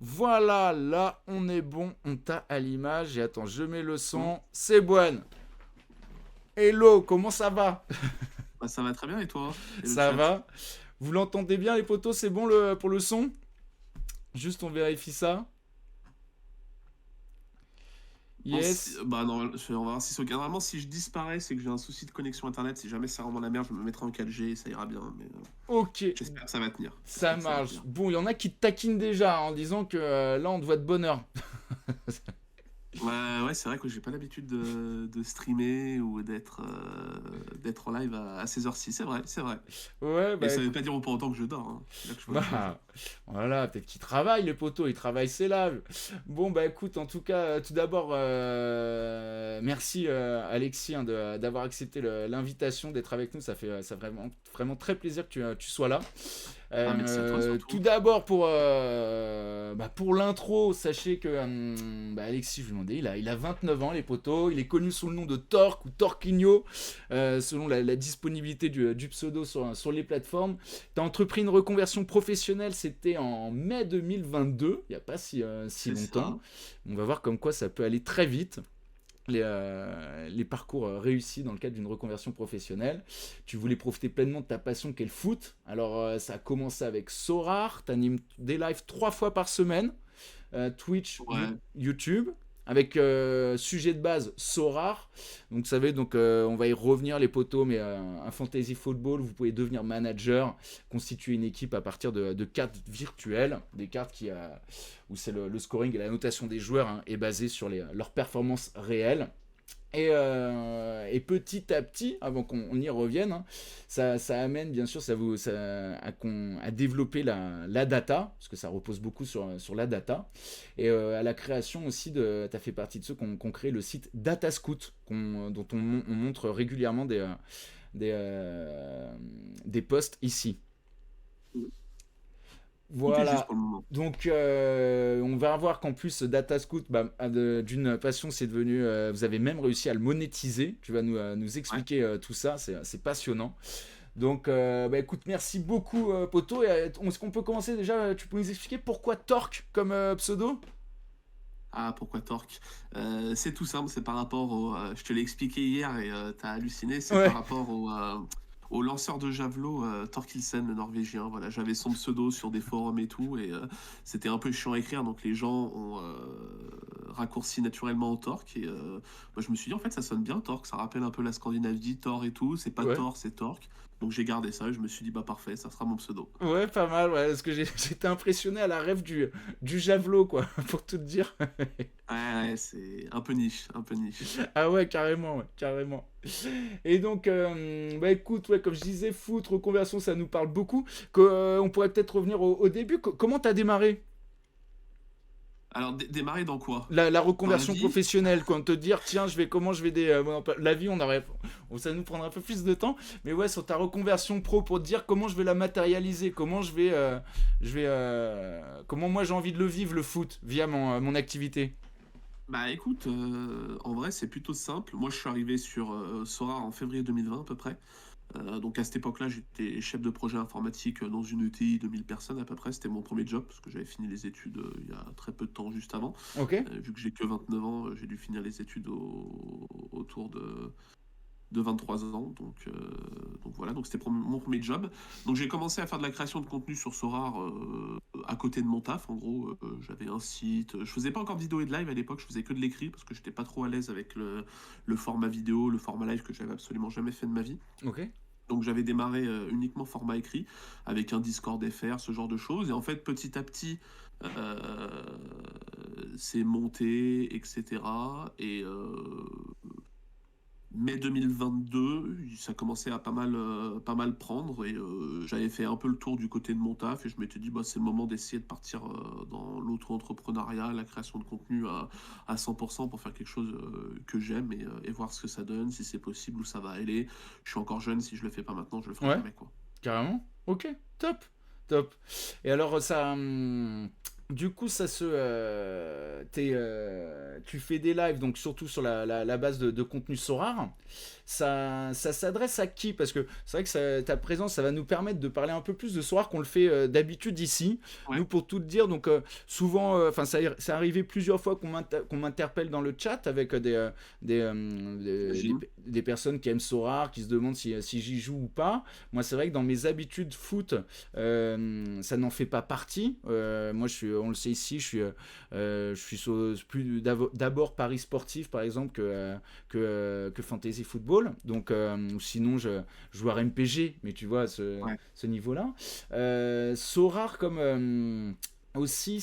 Voilà, là on est bon, on t'a à l'image. Et attends, je mets le son. C'est bon. Hello, comment ça va? Bah, ça va très bien et toi? Et le Ça chat? va? Vous l'entendez bien les potos? C'est bon pour le son? Juste on vérifie ça. Yes. Bah non, on va voir si c'est ok. Normalement, si je disparais, c'est que j'ai un souci de connexion internet. Si jamais c'est vraiment la merde, je me mettrai en 4G et ça ira bien. Mais Ok, j'espère que ça va tenir. ça J'espère que ça va marche. tenir. Bon, il y en a qui te taquinent déjà en disant que là on te voit de bonne heure. Ouais, c'est vrai que j'ai pas l'habitude de streamer ou d'être en live à ces heures-ci. C'est vrai, c'est vrai. Ouais, Et bah ça veut écoute. pas dire pour autant que je dors, hein. C'est là que je vois les choses. Bah, voilà, peut-être qu'ils travaillent, les poteaux, ils travaillent, c'est là. Bon, bah écoute, en tout cas, tout d'abord, merci Alexis hein, d'avoir accepté l'invitation, d'être avec nous. Ça fait vraiment, vraiment très plaisir que tu sois là. Ah, merci à toi Tout surtout. d'abord, pour l'intro, sachez que Alexis, je lui demandais, il a 29 ans, les poteaux. Il est connu sous le nom de Torque ou Torquinho, selon la disponibilité du pseudo sur les plateformes. Tu as entrepris une reconversion professionnelle, c'était en mai 2022, il n'y a pas si C'est longtemps. ça. On va voir comme quoi ça peut aller très vite. Les parcours réussis dans le cadre d'une reconversion professionnelle. Tu voulais profiter pleinement de ta passion qu'est le foot. Alors ça a commencé avec Sorar, tu animes des lives 3 fois par semaine, Twitch, Ouais. YouTube, avec sujet de base Sorar. Donc vous savez, on va y revenir les poteaux, mais un fantasy football, vous pouvez devenir manager, constituer une équipe à partir de cartes virtuelles, des cartes où c'est le scoring et la notation des joueurs hein, est basé sur leurs performances réelles. Et petit à petit, avant qu'on y revienne, hein, ça amène bien sûr à développer la data, parce que ça repose beaucoup sur la data, et à la création aussi tu as fait partie de ceux qui ont créé le site Datascout, dont on montre régulièrement des, euh, des posts ici. Tout est juste Voilà. pour le moment. Donc, on va voir qu'en plus, Datascout, d'une passion, c'est devenu. Vous avez même réussi à le monétiser. Tu vas nous Ouais. expliquer tout ça. C'est passionnant. Donc, écoute, merci beaucoup, Poto. Est-ce qu'on peut commencer déjà? Tu peux nous expliquer pourquoi Torque comme pseudo? Ah, pourquoi Torque? C'est tout simple, c'est par rapport au. Je te l'ai expliqué hier et t'as halluciné, c'est par Ouais. rapport au lanceur de javelot Thorkildsen, le Norvégien. Voilà, j'avais son pseudo sur des forums et tout, et c'était un peu chiant à écrire, donc les gens ont raccourci naturellement au Torque. Et moi, je me suis dit, en fait, ça sonne bien Torque, ça rappelle un peu la Scandinavie, Thor et tout. C'est pas Ouais. Thor, c'est Torque. Donc j'ai gardé ça et je me suis dit, bah parfait, ça sera mon pseudo. Ouais, pas mal, ouais, parce que j'étais impressionné à la rêve du javelot, quoi, pour tout te dire. Ouais, c'est un peu niche, un peu niche. Ah ouais, carrément, ouais, carrément. Et donc, écoute, ouais, comme je disais, foot, reconversion, ça nous parle beaucoup. On pourrait peut-être revenir au début. Comment t'as démarré Alors, démarrer dans quoi? la Dans la reconversion vie? professionnelle, quoi, te dire, tiens, comment je vais la vie, ça nous prendra un peu plus de temps. Mais ouais, sur ta reconversion pro, pour te dire comment je vais la matérialiser, comment moi j'ai envie de le vivre le foot via mon activité. Bah écoute, en vrai c'est plutôt simple. Moi je suis arrivé sur Sora en février 2020 à peu près. Donc à cette époque-là j'étais chef de projet informatique dans une ETI de 1000 personnes à peu près. C'était mon premier job parce que j'avais fini les études il y a très peu de temps juste avant. Ok. Vu que j'ai que 29 ans, j'ai dû finir les études autour de 23 ans. Donc voilà, donc c'était mon premier job. Donc j'ai commencé à faire de la création de contenu sur Sora à côté de mon taf. En gros, j'avais un site. Je faisais pas encore de vidéo et de live à l'époque, je faisais que de l'écrit parce que j'étais pas trop à l'aise avec le format vidéo, le format live que j'avais absolument jamais fait de ma vie. Ok. Donc j'avais démarré uniquement format écrit avec un Discord FR, ce genre de choses. Et en fait, petit à petit, euh, c'est monté, etc. Et mai 2022, ça commençait à pas mal prendre et j'avais fait un peu le tour du côté de mon taf et je m'étais dit bah, c'est le moment d'essayer de partir dans l'auto-entrepreneuriat, la création de contenu à 100% pour faire quelque chose que j'aime et voir ce que ça donne, si c'est possible, où ça va aller. Je suis encore jeune, si je le fais pas maintenant, je le ferai Ouais. jamais quoi. Carrément. Ok. Top. Top. Et alors, du coup, tu fais des lives, donc surtout sur la base de contenu Sorare. Ça s'adresse à qui? Parce que c'est vrai que ta présence, ça va nous permettre de parler un peu plus de Sorare qu'on le fait d'habitude ici. Ouais, Nous, pour tout te dire, donc souvent, enfin, ça arrivé plusieurs fois qu'on m'interpelle dans le chat avec j'imagine. des personnes qui aiment Sorare, qui se demandent si j'y joue ou pas. Moi, c'est vrai que dans mes habitudes foot, ça n'en fait pas partie. Moi, on le sait ici, je suis d'abord Paris sportif, par exemple, que Fantasy Football. Donc, ou sinon, je joue à MPG, mais tu vois, Ouais. ce niveau-là. Sorare, comme aussi,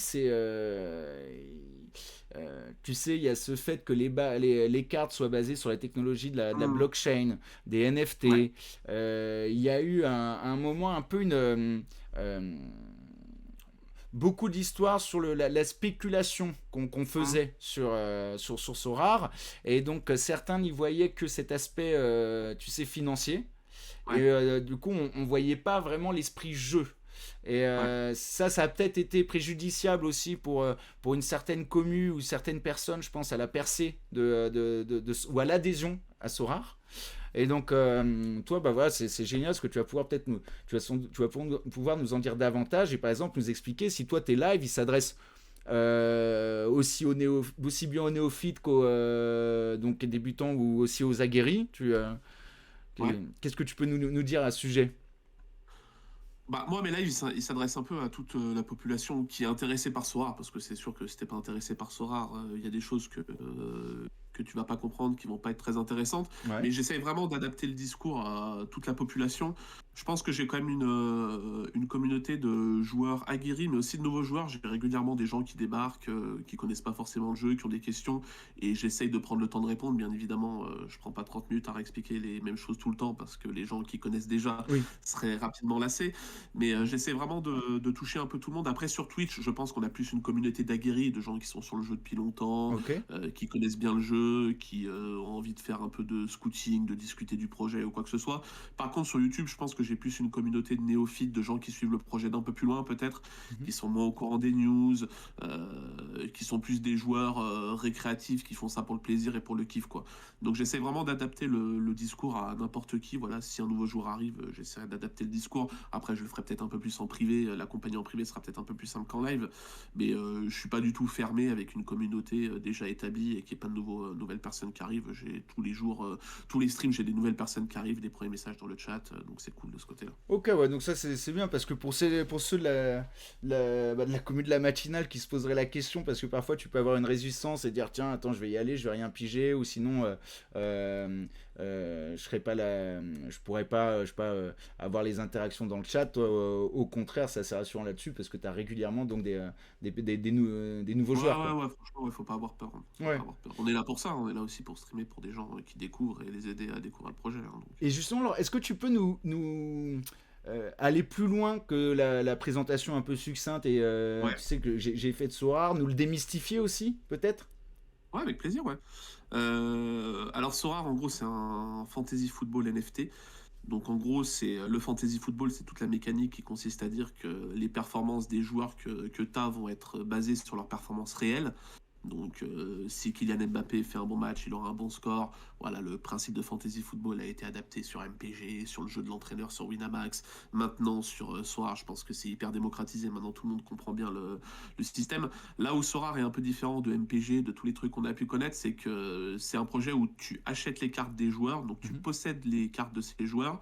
tu sais, il y a ce fait que les cartes soient basées sur la technologie de la Hmm. blockchain, des Ouais. NFT. Il y a eu un moment un peu beaucoup d'histoires sur la spéculation qu'on Hmm. faisait sur Sorare. Et donc, certains n'y voyaient que cet aspect, tu sais, financier. Et Ouais. du coup, on voyait pas vraiment l'esprit jeu. Et Ouais. ça a peut-être été préjudiciable aussi pour une certaine commu ou certaines personnes, je pense, à la percée ou à l'adhésion à Sorare. Et donc, toi, bah voilà, c'est génial parce que tu vas pouvoir peut-être tu vas pouvoir nous en dire davantage et par exemple nous expliquer si toi tes lives ils s'adressent aussi bien aux néophytes qu'aux donc débutants ou aussi aux aguerris. Ouais. Qu'est-ce que tu peux nous dire à ce sujet? Bah, moi, mes lives, ils s'adressent un peu à toute la population qui est intéressée par Sora, parce que c'est sûr que si t'es pas intéressé par Sora, il y a des choses que tu vas pas comprendre, qui vont pas être très intéressantes. Ouais. Mais j'essaye vraiment d'adapter le discours à toute la population. Je pense que j'ai quand même une communauté de joueurs aguerris, mais aussi de nouveaux joueurs. J'ai régulièrement des gens qui débarquent, qui connaissent pas forcément le jeu, qui ont des questions, et j'essaye de prendre le temps de répondre. Bien évidemment, je prends pas 30 minutes à réexpliquer les mêmes choses tout le temps, parce que les gens qui connaissent déjà Oui. seraient rapidement lassés. Mais j'essaie vraiment de toucher un peu tout le monde. Après, sur Twitch, je pense qu'on a plus une communauté d'aguerris, de gens qui sont sur le jeu depuis longtemps, Ok. qui connaissent bien le jeu, qui ont envie de faire un peu de scouting, de discuter du projet ou quoi que ce soit. Par contre, sur YouTube, je pense que j'ai plus une communauté de néophytes, de gens qui suivent le projet d'un peu plus loin, peut-être, Mhm. qui sont moins au courant des news, qui sont plus des joueurs récréatifs, qui font ça pour le plaisir et pour le kiff, quoi. Donc j'essaie vraiment d'adapter le discours à n'importe qui. Voilà, si un nouveau joueur arrive, j'essaierai d'adapter le discours. Après, je le ferai peut-être un peu plus en privé. L'accompagner en privé sera peut-être un peu plus simple qu'en live. Mais je suis pas du tout fermé avec une communauté déjà établie et qu'il n'y ait pas de nouvelles personnes qui arrivent. J'ai tous les jours, tous les streams, j'ai des nouvelles personnes qui arrivent, des premiers messages dans le chat. Donc c'est cool de ce côté-là. Ok, ouais, donc ça c'est bien parce que pour ceux de la commune de la matinale qui se poseraient la question, parce que parfois tu peux avoir une résistance et dire tiens, attends, je vais y aller, je vais rien piger, ou sinon euh, je serais pas je pourrais pas, je sais pas, avoir les interactions dans le chat. Toi, au contraire, c'est assez rassurant là-dessus parce que tu as régulièrement donc des nouveaux Ouais, joueurs, ouais, quoi. ouais, franchement, ouais, faut pas avoir peur, hein. Faut pas Ouais. avoir peur. On est là pour ça, on est là aussi pour streamer pour des gens qui découvrent et les aider à découvrir le projet, hein, donc. Et justement, alors, est-ce que tu peux aller plus loin que la présentation un peu succincte et Ouais, tu sais que j'ai fait de Sorare, nous le démystifier aussi, peut-être? ouais, avec plaisir, ouais. Alors Sora, en gros, c'est un fantasy football NFT. Donc en gros, c'est le fantasy football, c'est toute la mécanique qui consiste à dire que les performances des joueurs que tu as vont être basées sur leurs performances réelles. Donc si Kylian Mbappé fait un bon match, il aura un bon score. Voilà, le principe de fantasy football a été adapté sur MPG, sur le jeu de l'entraîneur, sur Winamax. Maintenant sur Sora, je pense que c'est hyper démocratisé. Maintenant tout le monde comprend bien le système. Là où Sora est un peu différent de MPG, de tous les trucs qu'on a pu connaître, c'est que c'est un projet où tu achètes les cartes des joueurs, donc tu Mhm. possèdes les cartes de ces joueurs.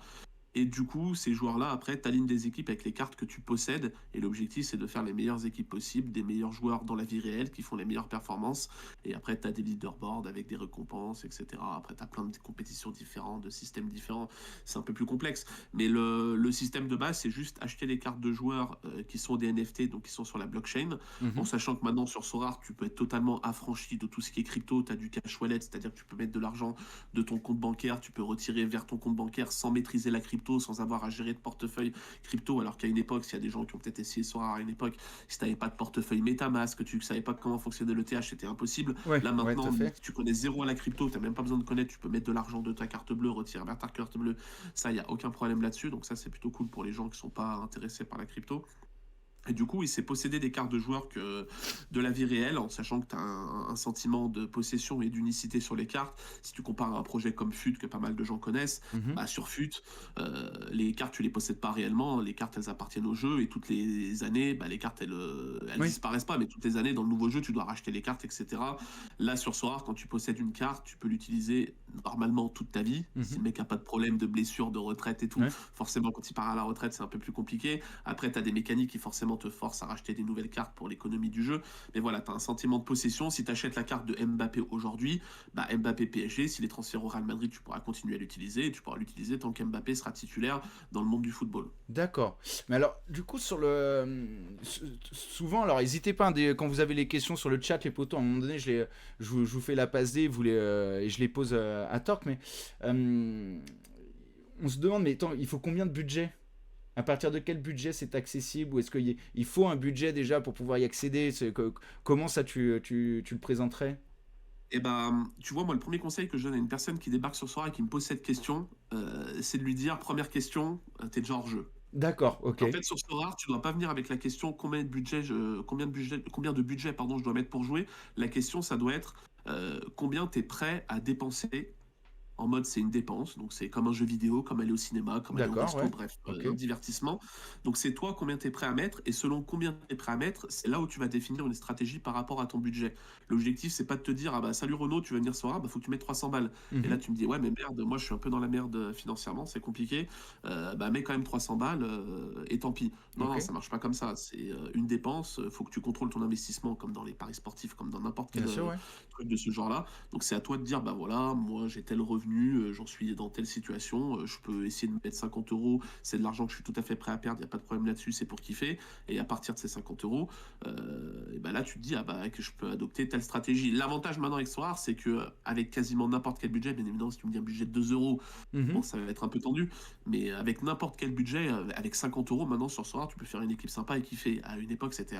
Et du coup, ces joueurs-là, après, tu alignes des équipes avec les cartes que tu possèdes. Et l'objectif, c'est de faire les meilleures équipes possibles, des meilleurs joueurs dans la vie réelle qui font les meilleures performances. Et après, tu as des leaderboards avec des récompenses, etc. Après, tu as plein de compétitions différentes, de systèmes différents. C'est un peu plus complexe. Mais le système de base, c'est juste acheter les cartes de joueurs qui sont des NFT, donc qui sont sur la blockchain. En Mhm. sachant que maintenant, sur Sorare, tu peux être totalement affranchi de tout ce qui est crypto. Tu as du cash wallet, c'est-à-dire que tu peux mettre de l'argent de ton compte bancaire, tu peux retirer vers ton compte bancaire sans maîtriser la crypto, sans avoir à gérer de portefeuille crypto, alors qu'à une époque, s'il y a des gens qui ont peut-être essayé Sora à une époque, si tu n'avais pas de portefeuille MetaMask, que tu ne savais pas comment fonctionnait le TH, c'était impossible. Ouais, Là ouais, tout à maintenant, fait. si tu connais zéro à la crypto, tu n'as même pas besoin de connaître, tu peux mettre de l'argent de ta carte bleue, retirer vers ta carte bleue, ça, il n'y a aucun problème là-dessus, donc ça c'est plutôt cool pour les gens qui ne sont pas intéressés par la crypto. Et du coup, il s'est possédé des cartes de joueurs de la vie réelle, en sachant que tu as un sentiment de possession et d'unicité sur les cartes. Si tu compares à un projet comme FUT, que pas mal de gens connaissent, Mhm. bah sur FUT, les cartes, tu les possèdes pas réellement. Les cartes, elles appartiennent au jeu. Et toutes les années, bah, les cartes, elles Oui. disparaissent pas. Mais toutes les années, dans le nouveau jeu, tu dois racheter les cartes, etc. Là, sur Sorar, quand tu possèdes une carte, tu peux l'utiliser normalement toute ta vie. Si Mhm. le mec a pas de problème de blessure, de retraite et tout, Ouais. forcément, quand il part à la retraite, c'est un peu plus compliqué. Après, tu as des mécaniques qui forcément te forcent à racheter des nouvelles cartes pour l'économie du jeu. Mais voilà, tu as un sentiment de possession. Si tu achètes la carte de Mbappé aujourd'hui, bah Mbappé PSG, s'il est transféré au Real Madrid, tu pourras continuer à l'utiliser et tu pourras l'utiliser tant qu'Mbappé sera titulaire dans le monde du football. D'accord. Mais alors, du coup, souvent, alors, n'hésitez pas, hein, quand vous avez les questions sur le chat, les potos, à un moment donné, je vous fais la passe D, et je les pose à Torque, mais euh, on se demande, mais attends, il faut combien de budget? À partir de quel budget c'est accessible? Ou est-ce qu'il faut un budget déjà pour pouvoir y accéder? Comment ça tu le présenterais? Et ben, tu vois, moi, le premier conseil que je donne à une personne qui débarque sur Sora et qui me pose cette question, c'est de lui dire, première question, t'es déjà hors jeu. D'accord, ok. En fait, sur Sora, tu dois pas venir avec la question combien de budget pardon, je dois mettre pour jouer. La question, ça doit être combien tu es prêt à dépenser en mode c'est une dépense, donc c'est comme un jeu vidéo, comme aller au cinéma, comme aller au D'accord, resto, ouais. bref, Ok. un divertissement. Donc c'est toi combien tu es prêt à mettre, et selon combien tu es prêt à mettre, c'est là où tu vas définir une stratégie par rapport à ton budget. L'objectif, c'est pas de te dire, ah bah salut Renaud, tu veux venir ce soir, bah faut que tu mettes 300 balles. Et là Mhm. tu me dis, ouais mais merde, moi je suis un peu dans la merde financièrement, c'est compliqué. Bah mets quand même 300 balles, et tant pis. Non, Ok. non, ça marche pas comme ça, c'est une dépense, faut que tu contrôles ton investissement comme dans les paris sportifs, comme dans n'importe quel Bien sûr, ouais. truc de ce genre-là. Donc c'est à toi de dire, bah voilà, moi j'ai tel revenu, j'en suis dans telle situation, je peux essayer de me mettre 50 euros, c'est de l'argent que je suis tout à fait prêt à perdre, il n'y a pas de problème là-dessus, c'est pour kiffer. Et à partir de ces 50 euros, et bah là tu te dis, ah bah que je peux adopter telle stratégie. L'avantage maintenant avec Sorar, c'est que avec quasiment n'importe quel budget, bien évidemment si tu me dis un budget de 2 euros, bon Mhm. ça va être un peu tendu, mais avec n'importe quel budget, avec 50 euros maintenant sur Sorar, tu peux faire une équipe sympa et kiffer. À une époque, c'était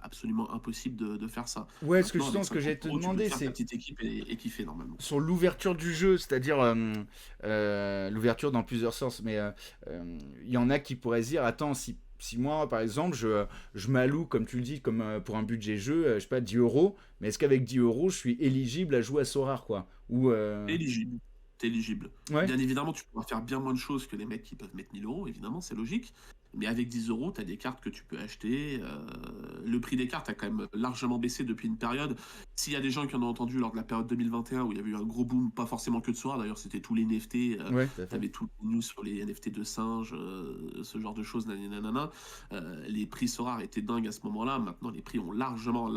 absolument impossible de faire ça. Ouais, Maintenant, avec ce que 50 j'allais te euros, tu peux te demander, faire ta c'est petite équipe et kiffer normalement. sur l'ouverture du jeu, c'est-à-dire l'ouverture dans plusieurs sens, mais il y en a qui pourraient se dire, attends, si moi, par exemple, je m'alloue, comme tu le dis, comme pour un budget jeu, je sais pas, 10 euros, mais est-ce qu'avec 10 euros, je suis éligible à jouer à Sorar, quoi? Ou, Éligible. T'es éligible. ouais, Bien évidemment, tu pourras faire bien moins de choses que les mecs qui peuvent mettre 1000 euros, évidemment, c'est logique. Mais avec 10 euros, tu as des cartes que tu peux acheter. Le prix des cartes a quand même largement baissé depuis une période. S'il y a des gens qui en ont entendu lors de la période 2021 où il y avait eu un gros boom, pas forcément que de soir, d'ailleurs, c'était tous les NFT. ouais, tout à Tu fait. avais tout le news sur les NFT de singes, ce genre de choses, nanana. Les prix Sora étaient dingues à ce moment-là. Maintenant, les prix ont largement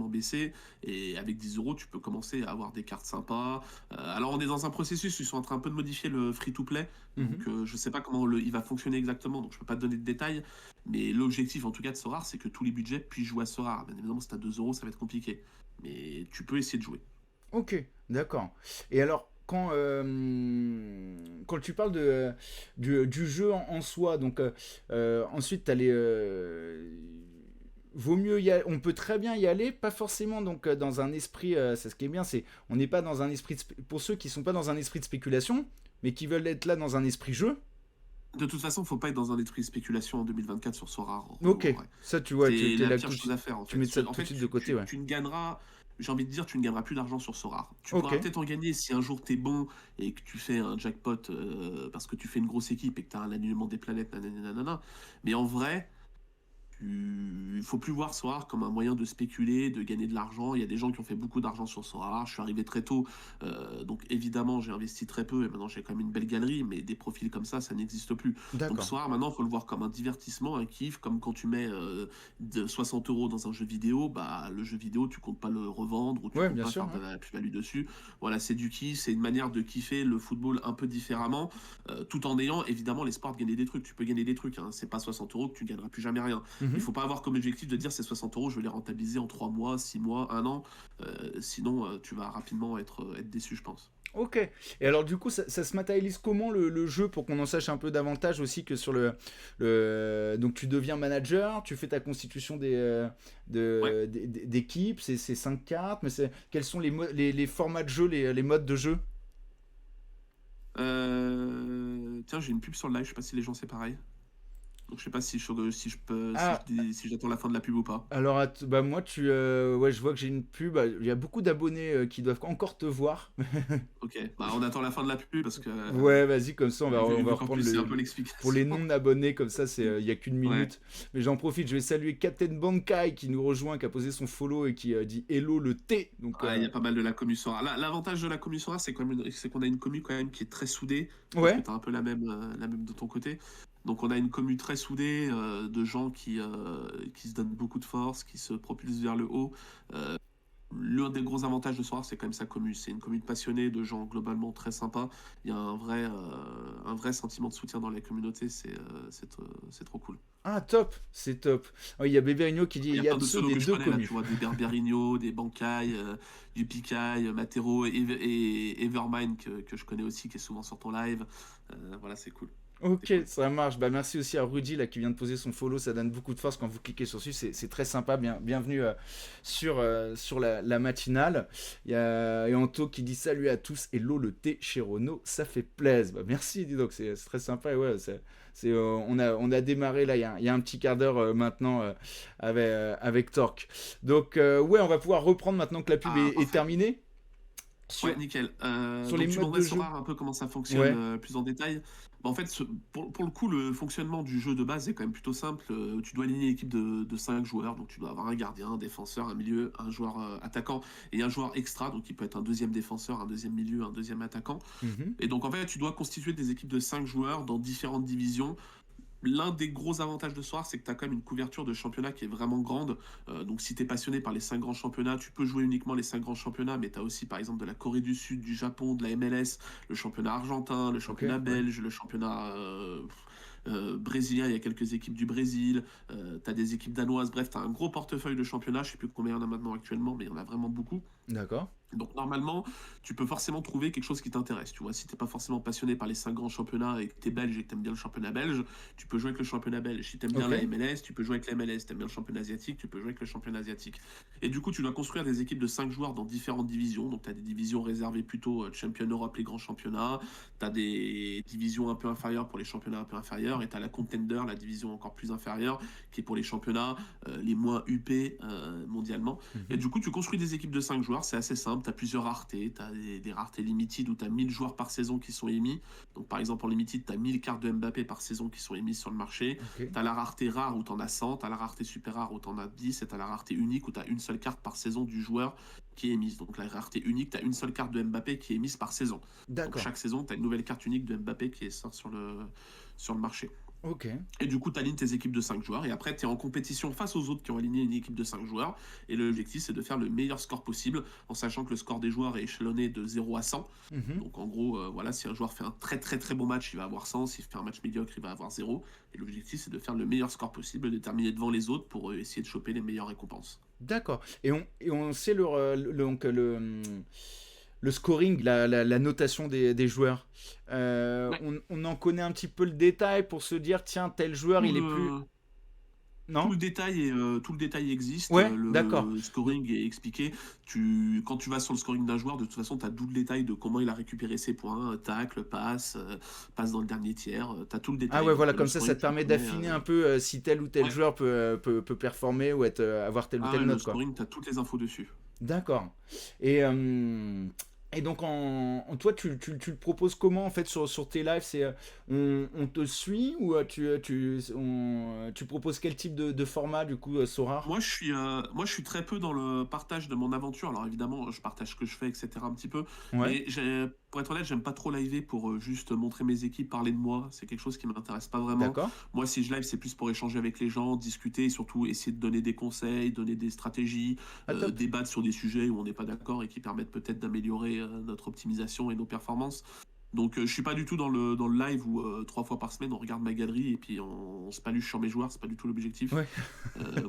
baissé. Et avec 10 euros, tu peux commencer à avoir des cartes sympas. Alors on est dans un processus, ils sont en train un peu de modifier le free-to-play, Mhm. donc je sais pas comment il va fonctionner exactement, donc je peux pas te donner de détails, mais l'objectif en tout cas de Sorar, c'est que tous les budgets puissent jouer à Sorar. Bien évidemment, si t'as 2 euros, ça va être compliqué, mais tu peux essayer de jouer. Ok, d'accord. Et alors, quand tu parles du jeu en soi, donc ensuite, t'as vaut mieux on peut très bien y aller, pas forcément donc dans un esprit, c'est ce qui est bien, c'est on n'est pas dans un esprit pour ceux qui sont pas dans un esprit de spéculation, mais qui veulent être là dans un esprit jeu. De toute façon, faut pas être dans un esprit de spéculation en 2024 sur Sorar, Renaud, Ok, en vrai. ça tu vois, C'est t'es la là pire chose à faire en tu fait. mets ça En tout de fait, suite de côté, ouais. tu ne gagneras, j'ai envie de dire, tu ne gagneras plus d'argent sur Sorar. Tu Ok, pourras peut-être en gagner si un jour tu es bon et que tu fais un jackpot parce que tu fais une grosse équipe et que tu as un alignement des planètes, nanana. Mais en vrai, il faut plus voir Sorar comme un moyen de spéculer, de gagner de l'argent. Il y a des gens qui ont fait beaucoup d'argent sur Sorar. Je suis arrivé très tôt, donc évidemment j'ai investi très peu et maintenant j'ai quand même une belle galerie, mais des profils comme ça n'existe plus. Donc d'accord. Sorar maintenant il faut le voir comme un divertissement, un kiff, comme quand tu mets de 60 euros dans un jeu vidéo, bah le jeu vidéo tu comptes pas le revendre ou tu Ouais, comptes bien pas sûr, faire de ouais. la plus-value dessus. Voilà, c'est du kiff, c'est une manière de kiffer le football un peu différemment, tout en ayant évidemment l'espoir de gagner des trucs. Tu peux gagner des trucs, hein. C'est pas 60 euros que tu gagneras plus jamais rien. Il Mhm. faut pas avoir comme objectif de dire ces 60 euros, je vais les rentabiliser en 3 mois, 6 mois, 1 an. Sinon, tu vas rapidement être déçu, je pense. Ok. Et alors du coup, ça se matérialise comment le jeu pour qu'on en sache un peu davantage aussi que sur Donc tu deviens manager, tu fais ta constitution Ouais. d'équipe, c'est 5 cartes, mais quels sont les formats de jeu, les modes de jeu? Tiens, j'ai une pub sur le live, je sais pas si les gens c'est pareil. Donc je sais pas si je peux, Ah, si j'attends la fin de la pub ou pas. alors bah moi ouais, je vois que j'ai une pub. Bah, il y a beaucoup d'abonnés qui doivent encore te voir. Ok, bah on attend la fin de la pub parce que Ouais, vas-y, comme ça on va vu qu'en reprendre plus c'est un peu pour les l'explication. non-abonnés, comme ça il y a qu'une Ouais. minute. Mais j'en profite, je vais saluer Captain Bankai qui nous rejoint, qui a posé son follow et qui dit hello le T. Donc Ouais, il y a pas mal de la commu Sora. L'avantage de la commu Sora, c'est qu'on a une commu quand même qui est très soudée. Je pense que ouais, tu as un peu la même de ton côté. Donc on a une commu très soudée de gens qui se donnent beaucoup de force, qui se propulsent vers le haut. L'un des gros avantages de Sora, c'est quand même sa commu. C'est une commu de passionnés, de gens globalement très sympas. Il y a un vrai sentiment de soutien dans la communauté. C'est trop cool. ah top, c'est top. Oh, il y a Beberino qui dit Il il y a y a plein de de ceux pseudos des que je deux connais là, tu commus. vois, des Berberigno, des Bankai, du Pikai, Matero et Evermind que je connais aussi, qui est souvent sur ton live. Voilà, c'est cool. C'est Ok, cool. ça marche. Bah, merci aussi à Rudy là, qui vient de poser son follow. Ça donne beaucoup de force quand vous cliquez sur dessus. C'est très sympa. Bienvenue sur la matinale. Il y a Anto qui dit salut à tous. Hello le thé chez Renault. Ça fait plaisir. Bah, merci, dis donc. C'est très sympa. Et ouais, on a démarré là il y a un petit quart d'heure maintenant avec Torque. Donc, ouais, on va pouvoir reprendre maintenant que la pub Ah, est parfait. terminée Ouais, sur, nickel. sur les Donc tu modes demanderais de jeu. savoir un peu comment ça fonctionne Ouais, plus en détail. Bah, en fait, pour le coup, le fonctionnement du jeu de base est quand même plutôt simple. Tu dois aligner une équipe de 5 joueurs, donc tu dois avoir un gardien, un défenseur, un milieu, un joueur attaquant et un joueur extra, donc il peut être un deuxième défenseur, un deuxième milieu, un deuxième attaquant. mhm, Et donc en fait, tu dois constituer des équipes de 5 joueurs dans différentes divisions. L'un des gros avantages de ce soir, c'est que tu as quand même une couverture de championnat qui est vraiment grande. Donc, si tu es passionné par les 5 grands championnats, tu peux jouer uniquement les 5 grands championnats, mais tu as aussi, par exemple, de la Corée du Sud, du Japon, de la MLS, le championnat argentin, le ok, championnat ouais. belge, le championnat brésilien. Il y a quelques équipes du Brésil, tu as des équipes danoises. Bref, tu as un gros portefeuille de championnats. Je sais plus combien il y en a maintenant actuellement, mais il y en a vraiment beaucoup. D'accord. Donc normalement, tu peux forcément trouver quelque chose qui t'intéresse. Tu vois, si t'es pas forcément passionné par les 5 grands championnats et que t'es belge et que t'aimes bien le championnat belge, tu peux jouer avec le championnat belge. Si t'aimes bien Ok. la MLS, tu peux jouer avec la MLS. T'aimes bien le championnat asiatique, tu peux jouer avec le championnat asiatique. Et du coup, tu dois construire des équipes de 5 joueurs dans différentes divisions. Donc t'as des divisions réservées plutôt Champion Europe, les grands championnats. T'as des divisions un peu inférieures pour les championnats un peu inférieurs. Et t'as la Contender, la division encore plus inférieure, qui est pour les championnats les moins UP mondialement. Et Mhm. du coup, tu construis des équipes de 5 joueurs, c'est assez simple, tu as plusieurs raretés, tu as des raretés limited où tu as 1000 joueurs par saison qui sont émis. Donc par exemple en limited, tu as 1000 cartes de Mbappé par saison qui sont émises sur le marché. Ok. Tu as la rareté rare où tu en as 100, tu as la rareté super rare où tu en as 10 et tu as la rareté unique où tu as une seule carte par saison du joueur qui est émise. Donc la rareté unique, tu as une seule carte de Mbappé qui est émise par saison. Donc D'accord. chaque saison, tu as une nouvelle carte unique de Mbappé qui sort sur le marché. Ok. Et du coup, tu alignes tes équipes de 5 joueurs. Et après, tu es en compétition face aux autres qui ont aligné une équipe de 5 joueurs. Et l'objectif, c'est de faire le meilleur score possible, en sachant que le score des joueurs est échelonné de 0 à 100. Mhm. Donc en gros, voilà, si un joueur fait un très très très bon match, il va avoir 100. S'il fait un match médiocre, il va avoir 0. Et l'objectif, c'est de faire le meilleur score possible, de terminer devant les autres pour essayer de choper les meilleures récompenses. D'accord. Et on sait donc, le scoring, la notation des joueurs. Ouais. On en connaît un petit peu le détail pour se dire, tiens, tel joueur, Tout il est plus. le, Non? tout le détail existe, Ouais, d'accord. le scoring est expliqué. Quand tu vas sur le scoring d'un joueur, de toute façon, tu as tout le détail de comment il a récupéré ses points, tacle, passe, passe dans le dernier tiers, tu as tout le Ah détail. ouais, Donc voilà, le comme ça scoring, te tu le permet connais. d'affiner un peu si tel ou tel Ouais, joueur peut performer ou avoir telle ou ah telle ouais, le note, quoi. scoring, tu as toutes les infos dessus. D'accord. Et, euh, et donc, toi, tu le proposes comment en fait sur tes lives? On te suit ou tu proposes quel type de format du coup, Sora? Moi, je suis très peu dans le partage de mon aventure. Alors évidemment, je partage ce que je fais, etc. un petit peu. Ouais, Mais pour être honnête, j'aime pas trop liver pour juste montrer mes équipes, parler de moi. C'est quelque chose qui m'intéresse pas vraiment. d'accord. Moi, si je live, c'est plus pour échanger avec les gens, discuter et surtout essayer de donner des conseils, donner des stratégies, Ah, top. débattre sur des sujets où on n'est pas d'accord et qui permettent peut-être d'améliorer notre optimisation et nos performances. Donc je suis pas du tout dans le live où 3 fois par semaine on regarde ma galerie et puis on se paluche sur mes joueurs, c'est pas du tout l'objectif. Ouais,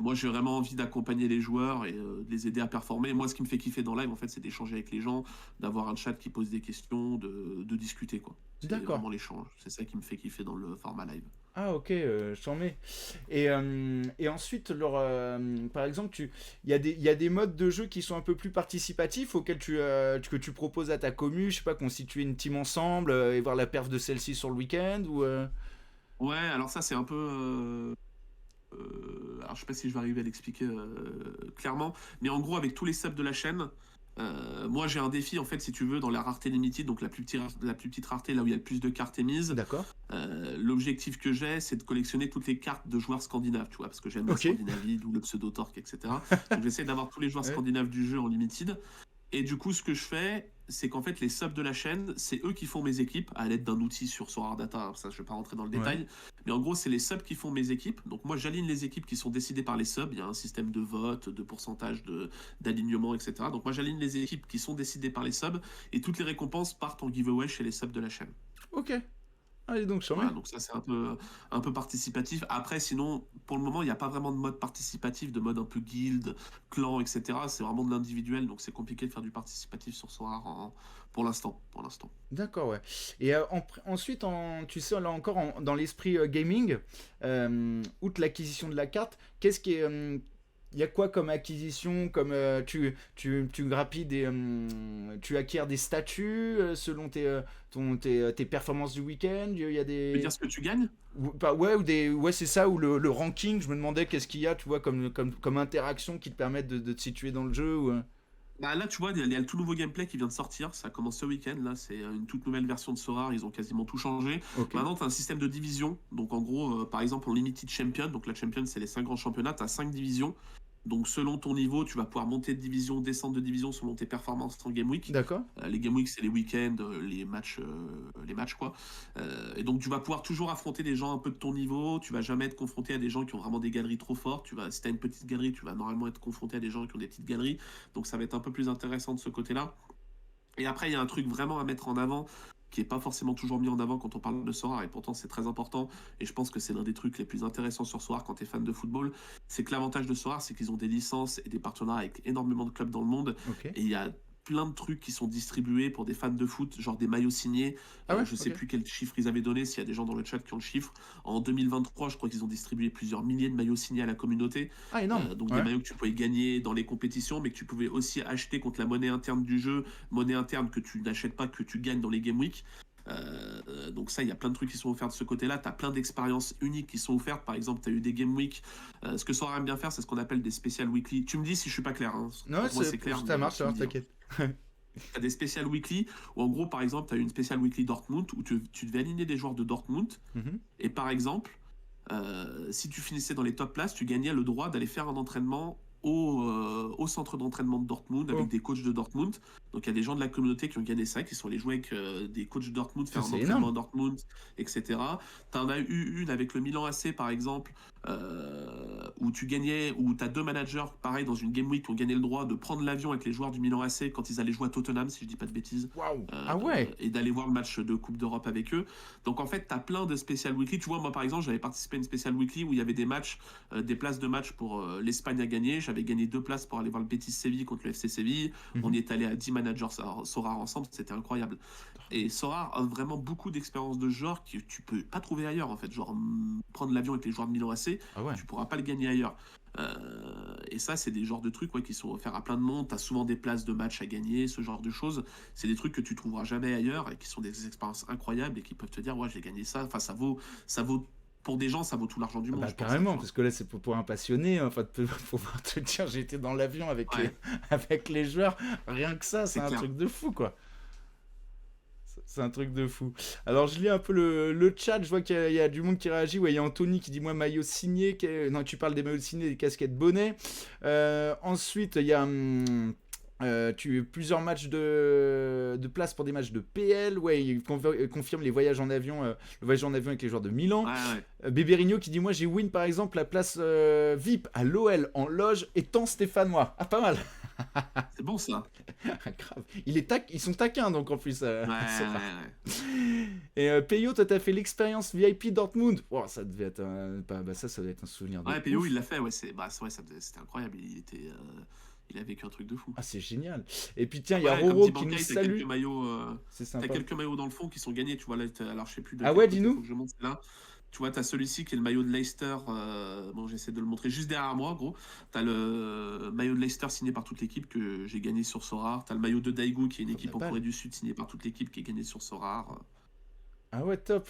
Moi, j'ai vraiment envie d'accompagner les joueurs et de les aider à performer. Moi, ce qui me fait kiffer dans live, en fait, c'est d'échanger avec les gens, d'avoir un chat qui pose des questions, de discuter, quoi. C'est d'accord. vraiment l'échange. C'est ça qui me fait kiffer dans le format live. Ah ok, je t'en mets. Et ensuite, par exemple, il y a des modes de jeu qui sont un peu plus participatifs auxquels que tu proposes à ta commu, je sais pas, constituer une team ensemble et voir la perf de celle-ci sur le week-end ou. Ouais, alors ça, c'est un peu. Alors, je sais pas si je vais arriver à l'expliquer clairement, mais en gros, avec tous les subs de la chaîne, moi j'ai un défi en fait, si tu veux, dans la rareté limited, donc la plus petite rareté, là où il y a le plus de cartes émises. D'accord. L'objectif que j'ai, c'est de collectionner toutes les cartes de joueurs scandinaves, tu vois, parce que j'aime la Ok. Scandinavie, d'où le pseudo Torque, etc. Donc j'essaie d'avoir tous les joueurs Ouais. scandinaves du jeu en limited. Et du coup, ce que je fais, c'est qu'en fait, les subs de la chaîne, c'est eux qui font mes équipes à l'aide d'un outil sur Sorar Data. Ça, je vais pas rentrer dans le Ouais. détail. Mais en gros, c'est les subs qui font mes équipes. Donc moi, j'aligne les équipes qui sont décidées par les subs. Il y a un système de vote, de pourcentage d'alignement, etc. Donc moi, j'aligne les équipes qui sont décidées par les subs. Et toutes les récompenses partent en giveaway chez les subs de la chaîne. Ok. Allez donc, j'en mets. Voilà, donc ça c'est un peu participatif. Après, sinon, pour le moment, il n'y a pas vraiment de mode participatif, de mode un peu guild, clan, etc. C'est vraiment de l'individuel, donc c'est compliqué de faire du participatif sur Sorar pour l'instant. Pour l'instant. D'accord, ouais. Et ensuite, tu sais, là encore, dans l'esprit gaming, outre l'acquisition de la carte, qu'est-ce qui est. Il y a quoi comme acquisition, comme tu grappilles tu acquiers des statuts selon tes performances du week-end. Il y a Tu veux des dire ce que tu gagnes? ouais, ouais, c'est ça, ou le ranking. Je me demandais qu'est-ce qu'il y a, tu vois, comme interaction qui te permettent de te situer dans le jeu. Bah là, tu vois, il y a le tout nouveau gameplay qui vient de sortir. Ça commence ce week-end. Là, c'est une toute nouvelle version de Sorar. Ils ont quasiment tout changé. Ok, Maintenant, tu as un système de division. Donc, en gros, par exemple, en Limited Champion, donc la Champion, c'est les 5 grands championnats. Tu as 5 divisions. Donc, selon ton niveau, tu vas pouvoir monter de division, descendre de division selon tes performances en Game Week. d'accord. Les Game Week, c'est les week-ends, les matchs, quoi. Et donc, tu vas pouvoir toujours affronter des gens un peu de ton niveau. Tu vas jamais être confronté à des gens qui ont vraiment des galeries trop fortes. Si tu as une petite galerie, tu vas normalement être confronté à des gens qui ont des petites galeries. Donc ça va être un peu plus intéressant de ce côté-là. Et après, il y a un truc vraiment à mettre en avant qui n'est pas forcément toujours mis en avant quand on parle de Sorar, et pourtant c'est très important, et je pense que c'est l'un des trucs les plus intéressants sur Sorar quand tu es fan de football, c'est que l'avantage de Sorar, c'est qu'ils ont des licences et des partenariats avec énormément de clubs dans le monde, Ok. et il y a plein de trucs qui sont distribués pour des fans de foot, genre des maillots signés. Ah ouais, Je sais ok. plus quel chiffre ils avaient donné, s'il y a des gens dans le chat qui ont le chiffre. En 2023, je crois qu'ils ont distribué plusieurs milliers de maillots signés à la communauté. Ah, énorme. Donc des Ouais. maillots que tu pouvais gagner dans les compétitions, mais que tu pouvais aussi acheter contre la monnaie interne du jeu, monnaie interne que tu n'achètes pas, que tu gagnes dans les Game Week. Donc ça, il y a plein de trucs qui sont offerts de ce côté-là. Tu as plein d'expériences uniques qui sont offertes. Par exemple, tu as eu des Game Week. Ce que Sora aime bien faire, c'est ce qu'on appelle des spécial weekly. Tu me dis si je suis pas clair, hein. Non, Pour moi, c'est clair, ça mais marche, tu me alors dis, hein. t'inquiète. Tu as des spécial weekly où en gros, par exemple, tu as eu une spécial weekly Dortmund où tu devais aligner des joueurs de Dortmund. Mhm. Et par exemple, si tu finissais dans les top places, tu gagnais le droit d'aller faire un entraînement au centre d'entraînement de Dortmund avec Oh, des coachs de Dortmund. Donc il y a des gens de la communauté qui ont gagné ça, qui sont allés jouer avec des coachs de Dortmund, ça faire un c'est entraînement énorme. à Dortmund, etc. Tu en as eu une avec le Milan AC par exemple, où tu gagnais, où tu as deux managers, pareil, dans une Game Week, qui ont gagné le droit de prendre l'avion avec les joueurs du Milan AC quand ils allaient jouer à Tottenham, si je dis pas de bêtises, Waouh. Ah ouais. et d'aller voir le match de Coupe d'Europe avec eux. Donc en fait, tu as plein de spécial weekly. Tu vois, moi par exemple, j'avais participé à une spécial weekly où il y avait des matchs, des places de match pour l'Espagne à gagner. J'avais gagné 2 places pour aller voir le Betis Séville contre le FC Séville. On Mhm. y est allé à 10 managers Sorar ensemble, c'était incroyable. Et Sorar a vraiment beaucoup d'expérience de ce genre que tu peux pas trouver ailleurs en fait. Genre prendre l'avion avec les joueurs de Milan AC, Ah ouais. tu pourras pas le gagner ailleurs. Et ça, c'est des genres de trucs, ouais, qui sont offerts à plein de monde. Tu as souvent des places de match à gagner, ce genre de choses. C'est des trucs que tu trouveras jamais ailleurs et qui sont des expériences incroyables et qui peuvent te dire, ouais, j'ai gagné ça. Enfin, ça vaut, pour des gens, ça vaut tout l'argent du Ah monde, bah je pense, hein, tu carrément, vois. parce que là c'est pour un passionné, hein, enfin de pouvoir te dire j'ai été dans l'avion avec Ouais, avec les joueurs, rien que ça c'est c'est un clair. truc de fou quoi. C'est un truc de fou. Alors je lis un peu le chat, je vois qu'il y a du monde qui réagit. Ouais, il y a Anthony qui dit moi maillot signé. Non, tu parles des maillots signés, des casquettes bonnet. Ensuite, il y a plusieurs matchs de place pour des matchs de PL. Ouais, il confirme les voyages en avion, le voyage en avion avec les joueurs de Milan. Ouais, ouais. Bébérigno qui dit moi j'ai win par exemple la place VIP à l'OL en loge étant stéphanois. Ah, pas mal. C'est bon ça. Grave. Ils sont taquins donc en plus. Ouais, C'est ouais, rare. ouais. Et Peyo, toi t'as fait l'expérience VIP Dortmund. Oh, ça devait être ça doit être un souvenir de Ouais, PO, ouf. il l'a fait, ouais, c'était incroyable. Il a vécu un truc de fou. Ah, c'est génial. Et puis tiens, il y a Ouais, comme Roro dit qui nous Bankai, salue. C'est t'as sympa. quelques maillots dans le fond qui sont gagnés. Tu vois, là, alors je sais plus de Ah quel ouais, côté faut dis-nous. que je monte, c'est là. Tu vois, t'as celui-ci qui est le maillot de Leicester. Bon, j'essaie de le montrer juste derrière moi, gros. T'as le maillot de Leicester signé par toute l'équipe que j'ai gagné sur Sorar. T'as le maillot de Daegu qui est une Ah, pas équipe en mal. Corée du Sud signée par toute l'équipe qui est gagnée sur Sorar. Ah ouais, top.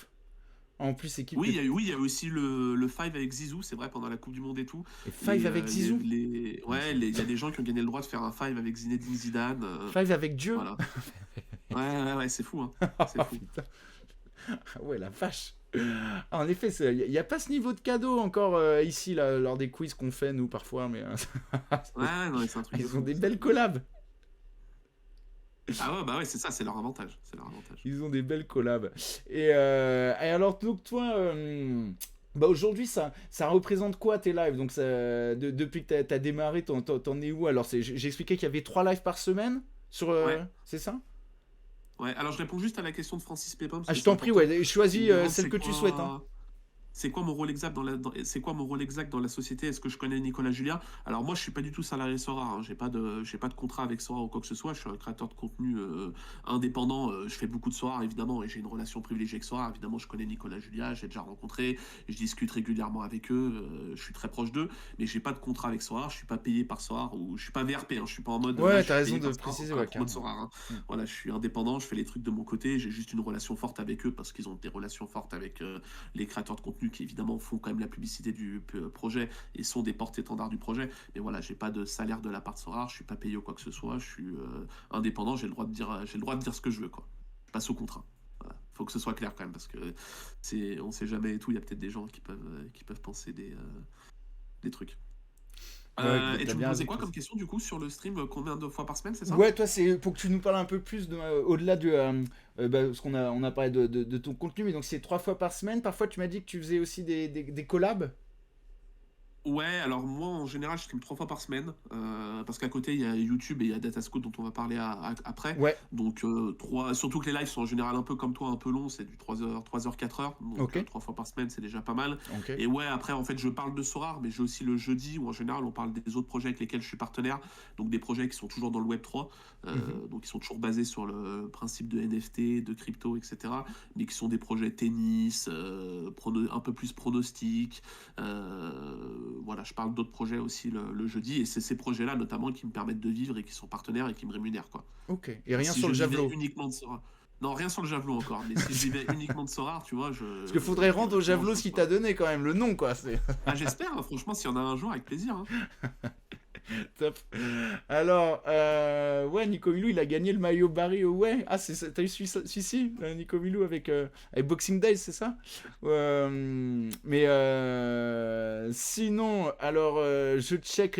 En plus, équipe Oui, que... il y a eu aussi le Five avec Zizou, c'est vrai, pendant la Coupe du Monde et tout. Et Five avec Zizou. Ouais, Ouais, il y a des gens qui ont gagné le droit de faire un Five avec Zinedine Zidane. Five avec Dieu. Voilà. Ouais, c'est fou, hein. C'est Oh fou. putain. Ah ouais, la vache. Ah, en effet, il n'y a pas ce niveau de cadeau encore ici, là, lors des quiz qu'on fait, nous, parfois, mais Ouais, non, mais c'est un truc de ils ont fou. des C'est un belles truc de fou. collabs. Ah ouais, bah ouais, c'est ça, c'est leur avantage. C'est leur avantage. Ils ont des belles collabs. Et alors, donc, toi, bah aujourd'hui, ça représente quoi tes lives? Donc, depuis que t'as démarré, t'en es où? Alors, j'ai expliqué qu'il y avait 3 lives par semaine sur. Ouais, C'est ça? ouais. Alors, je réponds juste à la question de Francis Pépin, parce Ah, que je c'est t'en prie, important. ouais, Il choisis me demande celle que tu souhaites, hein. c'est quoi mon rôle exact c'est quoi mon rôle exact dans la société? Est-ce que je connais Nicolas Julia? Alors moi, je suis pas du tout salarié Sora, hein. J'ai pas de contrat avec Sora ou quoi que ce soit. Je suis un créateur de contenu indépendant. Je fais beaucoup de Sora, évidemment, et j'ai une relation privilégiée avec Sora. Évidemment, je connais Nicolas Julia, j'ai déjà rencontré, je discute régulièrement avec eux. Je suis très proche d'eux, mais j'ai pas de contrat avec Sora. Je suis pas payé par Sora ou je suis pas VRP, hein. Je suis pas en mode là, Ouais, je t'as suis raison payé de par Sora préciser, pour ouais, être en mode carrément. Sora, hein. Mm. Voilà, je suis indépendant, je fais les trucs de mon côté. J'ai juste une relation forte avec eux parce qu'ils ont des relations fortes avec les créateurs de contenu qui évidemment font quand même la publicité du projet et sont des porte-étendards du projet. Mais voilà, j'ai pas de salaire de la part de Sora, je suis pas payé ou quoi que ce soit, je suis indépendant, j'ai le droit de dire ce que je veux, quoi. Je passe au contrat. Voilà. Faut que ce soit clair quand même parce que on sait jamais et tout. Il y a peut-être des gens qui peuvent penser des trucs. Ouais, Et t'as tu me bien raison posais de quoi comme préciser. question du coup sur le stream? Combien de fois par semaine, c'est ça? Ouais, toi, c'est pour que tu nous parles un peu plus au-delà parce on a parlé de ton contenu, mais donc c'est 3 fois par semaine. Parfois, tu m'as dit que tu faisais aussi des collabs. Ouais, alors moi en général je stream 3 fois par semaine parce qu'à côté il y a YouTube et il y a Datascope dont on va parler après. Ouais, Donc surtout que les lives sont en général un peu comme toi, un peu longs, c'est du 3 heures, 3 heures, 4 heures. Donc ok, 3 fois par semaine c'est déjà pas mal. ok. Et ouais, après en fait je parle de Sorare, mais j'ai aussi le jeudi où en général on parle des autres projets avec lesquels je suis partenaire. Donc des projets qui sont toujours dans le Web 3, Mhm. donc qui sont toujours basés sur le principe de NFT, de crypto, etc. Mais qui sont des projets tennis, un peu plus pronostiques. Voilà, je parle d'autres projets aussi le jeudi, et c'est ces projets-là notamment qui me permettent de vivre et qui sont partenaires et qui me rémunèrent, quoi. Ok. Et rien Si sur je le vivais javelot. uniquement de Sora, non, rien sur le javelot encore, mais si je vivais uniquement de Sora, tu vois, Parce qu'il faudrait je rendre vivrais au tellement javelot heureux, ce qu'il quoi. t'a donné quand même, le nom, quoi. C'est Ah, j'espère, hein, franchement, s'il y en a un jour, avec plaisir, hein. top. Alors, ouais, Nico Milou, il a gagné le maillot Barry. Ouais, ah, t'as eu celui-ci, Nico Milou avec Boxing Day, c'est ça? Mais sinon, alors, je check.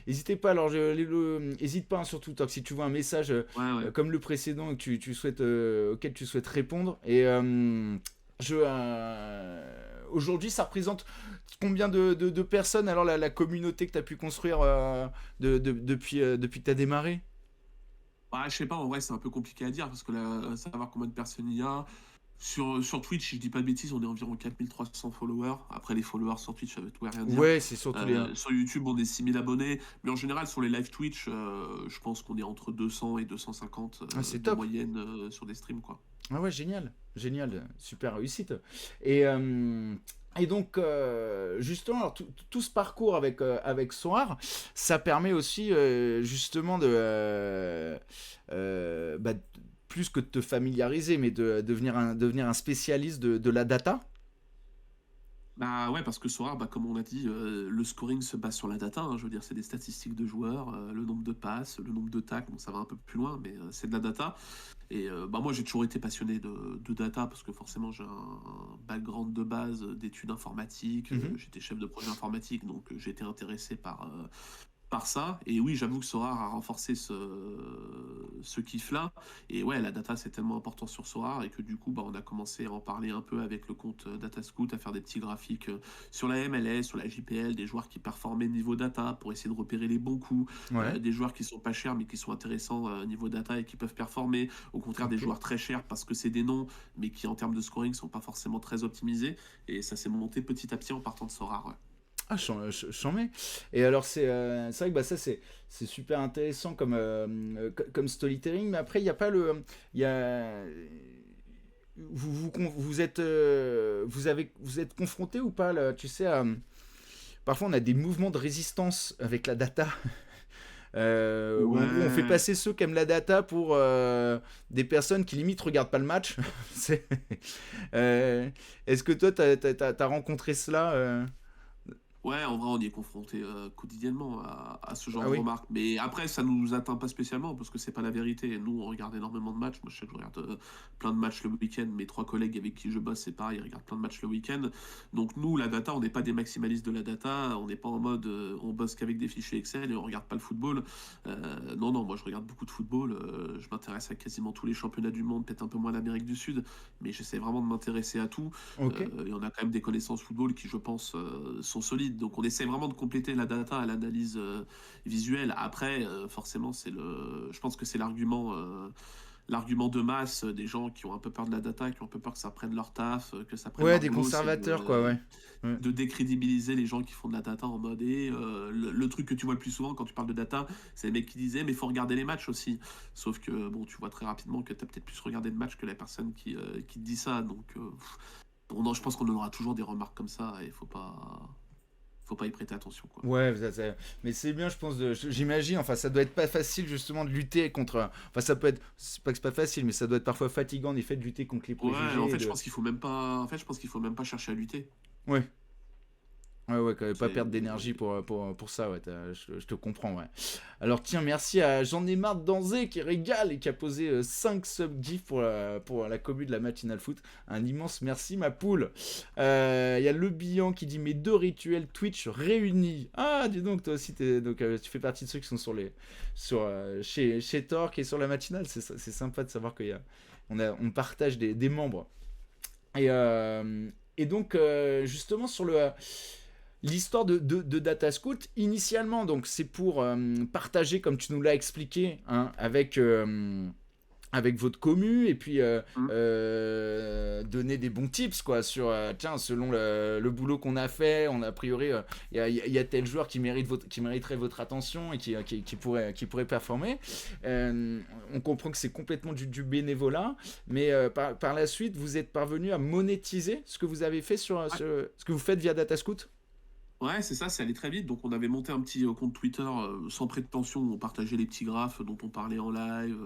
N'hésitez pas, alors, hésite pas, hein, sur TikTok, si tu vois un message Ouais, ouais. comme le précédent et que tu souhaites, auquel tu souhaites répondre. Et aujourd'hui, ça représente combien de personnes, alors, la communauté que tu as pu construire depuis que tu as démarré? Bah, je sais pas, en vrai, c'est un peu compliqué à dire, parce que là, savoir combien de personnes il y a. Sur Twitch, si je dis pas de bêtises, on est environ 4300 followers. Après, les followers sur Twitch, ça veut tout et rien dire. Ouais, c'est surtout les. Sur YouTube, on est 6000 abonnés. Mais en général, sur les live Twitch, je pense qu'on est entre 200 et 250 Ah, c'est de top. moyenne sur des streams, quoi. Ah ouais, génial. Génial. Super réussite. Et, euh, et donc, justement, alors, tout ce parcours avec Soar, ça permet aussi, justement, bah, plus que de te familiariser, mais de devenir un spécialiste de la data. Bah ouais, parce que Sora, bah, comme on l'a dit, le scoring se base sur la data, hein. Je veux dire, c'est des statistiques de joueurs, le nombre de passes, le nombre de tacles, bon, ça va un peu plus loin, mais c'est de la data. Et bah, moi, j'ai toujours été passionné de data parce que forcément, j'ai un background de base d'études informatiques. Mhm. J'étais chef de projet informatique, donc j'ai été intéressé par ça. Et oui, j'avoue que Sora a renforcé ce kiff-là. Et ouais, la data, c'est tellement important sur Sora et que du coup, bah, on a commencé à en parler un peu avec le compte Datascout, à faire des petits graphiques sur la MLS, sur la JPL, des joueurs qui performaient niveau data pour essayer de repérer les bons coups, Ouais. des joueurs qui sont pas chers mais qui sont intéressants niveau data et qui peuvent performer. Au contraire, des Ok. joueurs très chers parce que c'est des noms, mais qui en termes de scoring sont pas forcément très optimisés. Et ça s'est monté petit à petit en partant de Sora, ouais. Ah, j'en mets. Et alors, c'est vrai que bah, ça, c'est super intéressant comme storytelling, mais après, il n'y a pas le. Il y a, vous êtes confronté ou pas, là, tu sais, parfois on a des mouvements de résistance avec la data. où en gros on fait Ouais. passer ceux qui aiment la data pour des personnes qui limite regardent pas le match. C'est- Euh, Est-ce que toi t'as rencontré cela Ouais, en vrai, on y est confronté quotidiennement à ce genre Ah de oui. remarques. Mais après, ça nous atteint pas spécialement parce que c'est pas la vérité. Nous, on regarde énormément de matchs. Moi, je sais que je regarde plein de matchs le week-end. Mes trois collègues avec qui je bosse, c'est pareil, ils regardent plein de matchs le week-end. Donc, nous, la data, on n'est pas des maximalistes de la data. On n'est pas en mode on bosse qu'avec des fichiers Excel et on regarde pas le football. Non, non, moi, je regarde beaucoup de football. Je m'intéresse à quasiment tous les championnats du monde, peut-être un peu moins l'Amérique du Sud. Mais j'essaie vraiment de m'intéresser à tout. Ok. Et on a quand même des connaissances football qui, je pense, sont solides. Donc on essaie vraiment de compléter la data à l'analyse visuelle. Après, forcément, je pense que c'est l'argument de masse des gens qui ont un peu peur de la data, qui ont un peu peur que ça prenne leur taf, que ça prenne Ouais, leur des boulot, c'est conservateurs quoi, ouais. Ouais. de décrédibiliser les gens qui font de la data en mode le truc que tu vois le plus souvent quand tu parles de data, c'est les mecs qui disaient mais il faut regarder les matchs aussi. Sauf que bon, tu vois très rapidement que tu as peut-être plus regardé de matchs que la personne qui te dit ça. Donc bon, non, je pense qu'on aura toujours des remarques comme ça et faut pas y prêter attention, quoi. Ouais, mais c'est bien, je pense. J'imagine. Enfin, ça doit être pas facile justement de lutter contre. Enfin, ça peut être. C'est pas que c'est pas facile, mais ça doit être parfois fatigant en effet de lutter contre les Ouais, en préjugés. fait, je pense qu'il faut même pas. En fait, je pense qu'il faut même pas chercher à lutter. Ouais. Ouais, ouais, quand même pas perdre d'énergie C'est. pour ça, ouais, je te comprends, ouais. Alors tiens, merci à J'en ai marre d'Anzé qui régale et qui a posé 5 sub-gifs pour la commu de la matinale foot. Un immense merci, ma poule. Il y a Le Bihan qui dit mes deux rituels Twitch réunis. Ah, dis donc, toi aussi, donc, tu fais partie de ceux qui sont chez Torque et sur la matinale. C'est sympa de savoir on partage des membres. Et, euh, et donc, justement, sur l'histoire de Data Scout, initialement, donc c'est pour partager, comme tu nous l'as expliqué, hein, avec votre commu, et puis Hum. donner des bons tips, quoi, sur, tiens, selon le boulot qu'on a fait, on a priori, y a tel joueur qui mériterait votre attention et qui pourrait performer. On comprend que c'est complètement du bénévolat, mais par la suite, vous êtes parvenu à monétiser ce que vous avez fait Ouais. ce que vous faites via Data Scout. Ouais, c'est ça, c'est allé très vite. Donc, on avait monté un petit compte Twitter sans prétention. On partageait les petits graphes dont on parlait en live,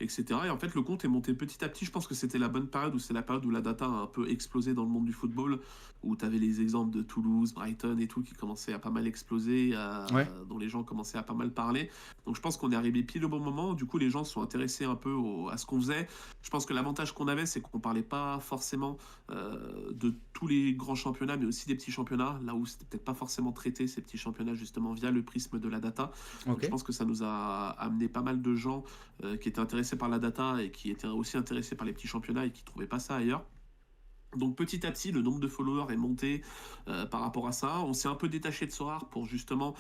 etc. Et en fait, le compte est monté petit à petit. Je pense que c'était la bonne période où c'est la période où la data a un peu explosé dans le monde du football, où tu avais les exemples de Toulouse, Brighton et tout qui commençaient à pas mal exploser, Ouais. dont les gens commençaient à pas mal parler. Donc, je pense qu'on est arrivé pile au bon moment. Du coup, les gens se sont intéressés un peu à ce qu'on faisait. Je pense que l'avantage qu'on avait, c'est qu'on parlait pas forcément de tous les grands championnats, mais aussi des petits championnats, là où c'était peut-être pas forcément traité, ces petits championnats, justement, via le prisme de la data. Donc Ok. je pense que ça nous a amené pas mal de gens qui étaient intéressés par la data et qui étaient aussi intéressés par les petits championnats et qui trouvaient pas ça ailleurs. Donc petit à petit, le nombre de followers est monté par rapport à ça. On s'est un peu détaché de Sorar pour justement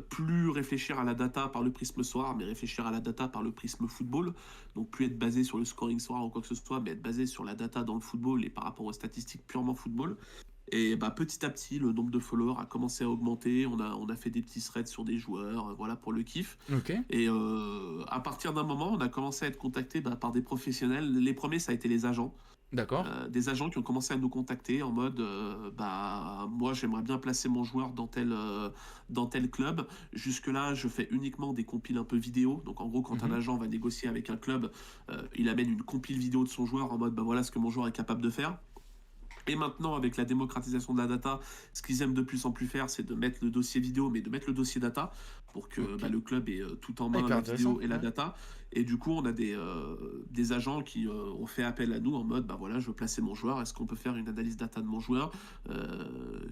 plus réfléchir à la data par le prisme Sorar, mais réfléchir à la data par le prisme football. Donc plus être basé sur le scoring Sorar ou quoi que ce soit, mais être basé sur la data dans le football et par rapport aux statistiques purement football. Et bah, petit à petit, le nombre de followers a commencé à augmenter. On a fait des petits threads sur des joueurs, voilà, pour le kiff. Ok. Et à partir d'un moment, on a commencé à être contacté par des professionnels. Les premiers, ça a été les agents. D'accord. Des agents qui ont commencé à nous contacter en mode bah moi j'aimerais bien placer mon joueur dans tel club. Jusque-là, je fais uniquement des compiles un peu vidéo. Donc en gros, quand un Mhm. agent va négocier avec un club, il amène une compile vidéo de son joueur en mode bah voilà ce que mon joueur est capable de faire. Et maintenant, avec la démocratisation de la data, ce qu'ils aiment de plus en plus faire, c'est de mettre le dossier vidéo, mais de mettre le dossier data pour que Ok. bah, le club ait tout en Ah, main, hyper la intéressant. vidéo et la Ouais. data. Et du coup, on a des agents qui ont fait appel à nous en mode, bah voilà, je veux placer mon joueur, est-ce qu'on peut faire une analyse data de mon joueur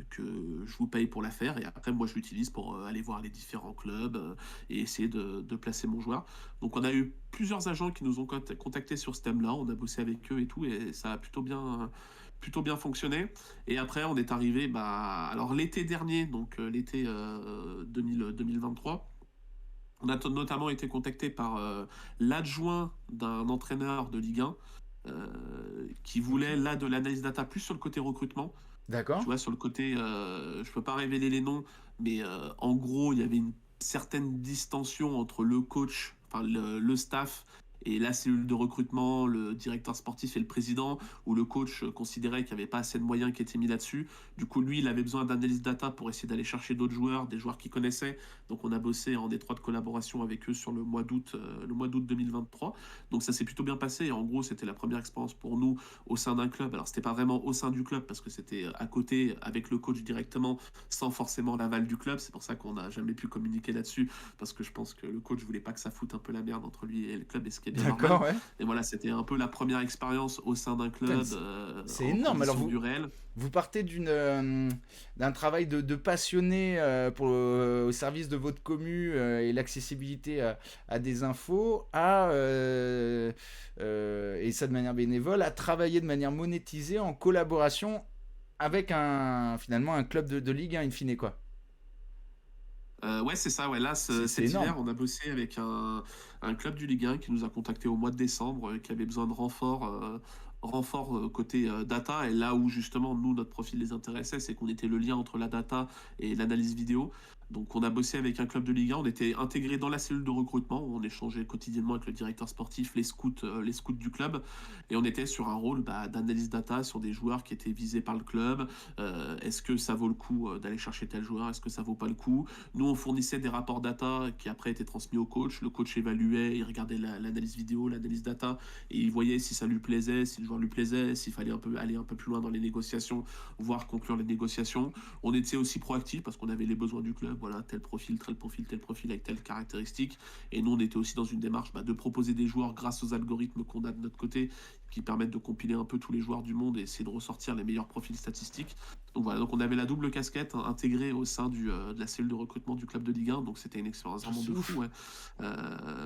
que je vous paye pour la faire et après, moi, je l'utilise pour aller voir les différents clubs et essayer de placer mon joueur. Donc, on a eu plusieurs agents qui nous ont contactés sur ce thème-là, on a bossé avec eux et tout, et ça a plutôt bien fonctionné. Et après, on est arrivé, bah, alors l'été dernier, donc l'été 2023, on a notamment été contacté par l'adjoint d'un entraîneur de Ligue 1 qui Ok. voulait là de l'analyse data plus sur le côté recrutement. Tu D'accord. vois, sur le côté, je peux pas révéler les noms, mais en gros, il y avait une certaine distension entre le coach, enfin le staff Et la cellule de recrutement, le directeur sportif et le président, ou le coach considérait qu'il n'y avait pas assez de moyens qui étaient mis là-dessus. Du coup, lui, il avait besoin d'analyse data pour essayer d'aller chercher d'autres joueurs, des joueurs qu'il connaissait. Donc, on a bossé en étroite collaboration avec eux sur le mois d'août 2023. Donc, ça s'est plutôt bien passé. Et en gros, c'était la première expérience pour nous au sein d'un club. Alors, c'était pas vraiment au sein du club parce que c'était à côté avec le coach directement, sans forcément l'aval du club. C'est pour ça qu'on n'a jamais pu communiquer là-dessus parce que je pense que le coach voulait pas que ça foute un peu la merde entre lui et le club, et ce qui est bien normal. D'accord, ouais. Et voilà, c'était un peu la première expérience au sein d'un Putain, club c'est en énorme. Alors condition du réel. vous partez d'un travail de passionné au service de votre commu et l'accessibilité à des infos et ça de manière bénévole, à travailler de manière monétisée en collaboration avec finalement un club de Ligue 1 in fine, quoi. Ouais, c'est ça. Ouais, là, C'est cet énorme. hiver, on a bossé avec un club du Ligue 1 qui nous a contacté au mois de décembre, qui avait besoin de renfort côté data. Et là où justement, nous, notre profil les intéressait, c'est qu'on était le lien entre la data et l'analyse vidéo. Donc, on a bossé avec un club de Ligue 1. On était intégré dans la cellule de recrutement. On échangeait quotidiennement avec le directeur sportif, les scouts du club. Et on était sur un rôle d'analyse data sur des joueurs qui étaient visés par le club. Est-ce que ça vaut le coup d'aller chercher tel joueur? Est-ce que ça vaut pas le coup? Nous, on fournissait des rapports data qui après étaient transmis au coach. Le coach évaluait, il regardait l'analyse vidéo, l'analyse data, et il voyait si ça lui plaisait, si le joueur lui plaisait, s'il fallait aller un peu plus loin dans les négociations, voire conclure les négociations. On était aussi proactif parce qu'on avait les besoins du club. Voilà, tel profil, tel profil, tel profil avec telle caractéristique. Et nous, on était aussi dans une démarche de proposer des joueurs grâce aux algorithmes qu'on a de notre côté qui permettent de compiler un peu tous les joueurs du monde et essayer de ressortir les meilleurs profils statistiques. Donc voilà, donc on avait la double casquette intégrée au sein de la cellule de recrutement du club de Ligue 1, donc c'était une expérience vraiment C'est de ouf. fou. Ouais.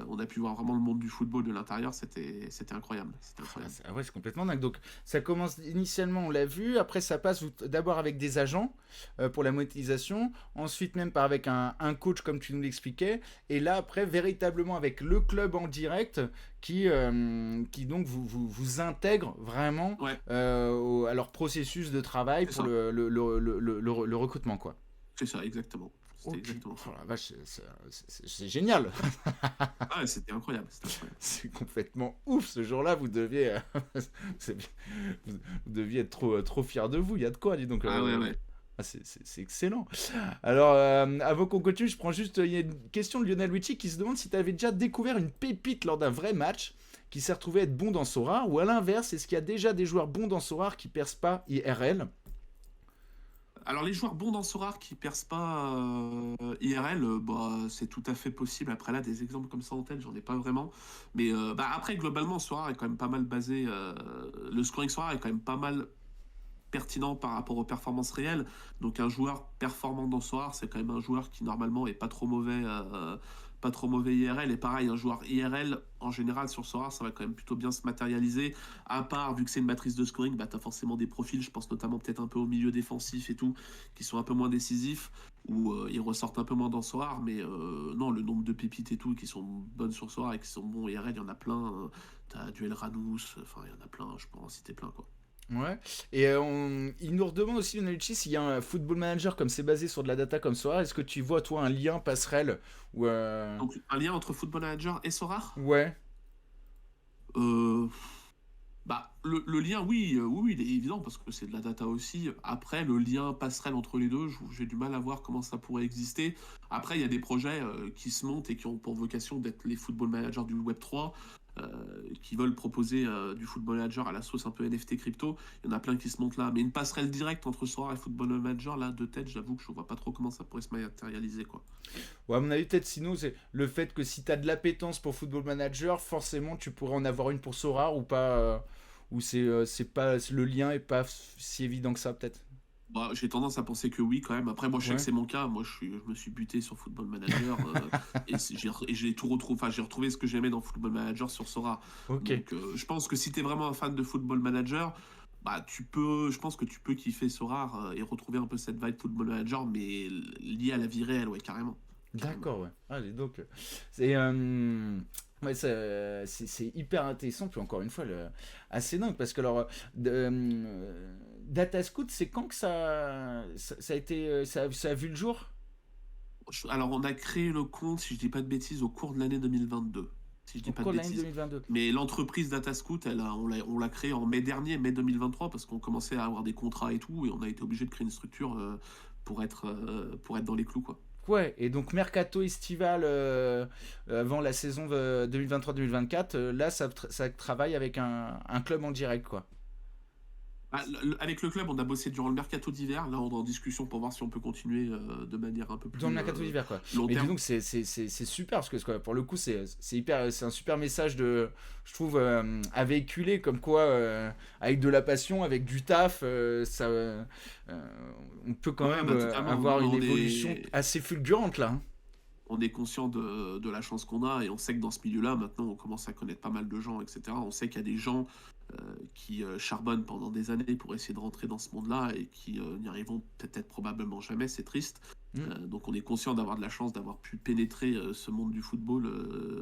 On a pu voir vraiment le monde du football de l'intérieur, c'était incroyable. C'était incroyable. Ouais, c'est complètement dingue. Donc, ça commence initialement, on l'a vu. Après, ça passe d'abord avec des agents pour la monétisation. Ensuite, même par avec un coach, comme tu nous l'expliquais. Et là, après, véritablement avec le club en direct qui donc vous intègre vraiment Ouais, à leur processus de travail c'est pour ça. le recrutement, quoi. C'est ça, exactement. C'était Ok. exactement Oh ça. la vache, c'est génial. Ah, ouais, c'était incroyable, c'était incroyable. C'est complètement ouf. Ce jour-là, vous deviez, c'est- vous deviez être trop fier de vous. Il y a de quoi, dis donc. Ah ouais, ouais. C'est excellent. Alors, avant qu'on continue, je prends juste. Il y a une question de Lionel Richie qui se demande si tu avais déjà découvert une pépite lors d'un vrai match qui s'est retrouvé être bon dans Sora, ou à l'inverse, est-ce qu'il y a déjà des joueurs bons dans Sora qui percent pas IRL? Alors les joueurs bons dans Sorare qui percent pas IRL, c'est tout à fait possible. Après là, des exemples comme ça en tête, j'en ai pas vraiment. Mais après, globalement, Sorare est quand même pas mal basé. Le scoring Sorare est quand même pas mal pertinent par rapport aux performances réelles. Donc un joueur performant dans Sorare, c'est quand même un joueur qui normalement est pas trop mauvais IRL. Et pareil, un joueur IRL en général sur Sorare, ça va quand même plutôt bien se matérialiser. À part, vu que c'est une matrice de scoring, tu as forcément des profils, je pense notamment peut-être un peu au milieu défensif et tout, qui sont un peu moins décisifs, ou ils ressortent un peu moins dans Sorare. Mais non, le nombre de pépites et tout qui sont bonnes sur Sorare et qui sont bons IRL, il y en a plein. T'as Duel Ranous, enfin il y en a plein, je peux en citer plein quoi. Ouais. Et il nous redemande aussi, Lionel Richie, s'il y a un football manager comme c'est basé sur de la data comme Sora, est-ce que tu vois, toi, un lien passerelle ou Donc un lien entre Football Manager et Sorare. Ouais. Euh, le lien, oui, oui, il est évident parce que c'est de la data aussi. Après, le lien passerelle entre les deux, j'ai du mal à voir comment ça pourrait exister. Après, il y a des projets qui se montent et qui ont pour vocation d'être les football managers du Web3, qui veulent proposer du football manager à la sauce un peu NFT crypto. Il y en a plein qui se montent là. Mais une passerelle directe entre Sora et football manager, là, de tête, j'avoue que je vois pas trop comment ça pourrait se matérialiser, quoi. Ouais, à mon avis, peut-être sinon, c'est le fait que si t'as de l'appétence pour football manager, forcément, tu pourrais en avoir une pour Sora ou pas. Ou c'est pas. Le lien est pas si évident que ça, peut-être. J'ai tendance à penser que oui, quand même. Après, moi, je sais que Ouais. c'est mon cas. Moi, je me suis buté sur Football Manager j'ai tout retrouvé. Enfin, j'ai retrouvé ce que j'aimais dans Football Manager sur Sora. Ok. Donc, je pense que si t'es vraiment un fan de Football Manager, je pense que tu peux kiffer Sora et retrouver un peu cette vibe Football Manager, mais liée à la vie réelle, ouais, carrément. Carrément. D'accord, ouais. Allez, donc, c'est ouais, c'est hyper intéressant, puis encore une fois, assez dingue, parce que alors, Data Scout, c'est quand que ça a été, ça a vu le jour? Alors, on a créé le compte, si je dis pas de bêtises, au cours de l'année 2022. si je dis Au pas de cours de l'année bêtises. 2022. Mais l'entreprise DataScout, on l'a créée en mai dernier, mai 2023, parce qu'on commençait à avoir des contrats et tout, et on a été obligé de créer une structure pour être dans les clous, quoi. Ouais, et donc mercato estival avant la saison 2023-2024, là ça travaille avec un club en direct, quoi. Ah, avec le club, on a bossé durant le mercato d'hiver. Là, on est en discussion pour voir si on peut continuer de manière un peu Dans le plus mercato d'hiver, quoi. long Mais dis terme. donc, c'est super, parce que quoi, pour le coup, c'est un super message je trouve, à véhiculer, comme quoi, avec de la passion, avec du taf, on peut quand Ouais, même bah totalement. Non, avoir mais une évolution assez fulgurante, là, hein. on est conscient de la chance qu'on a et on sait que dans ce milieu-là, maintenant, on commence à connaître pas mal de gens, etc. On sait qu'il y a des gens qui charbonnent pendant des années pour essayer de rentrer dans ce monde-là et qui n'y arriveront peut-être probablement jamais, c'est triste. Mm. Donc on est conscient d'avoir de la chance d'avoir pu pénétrer ce monde du football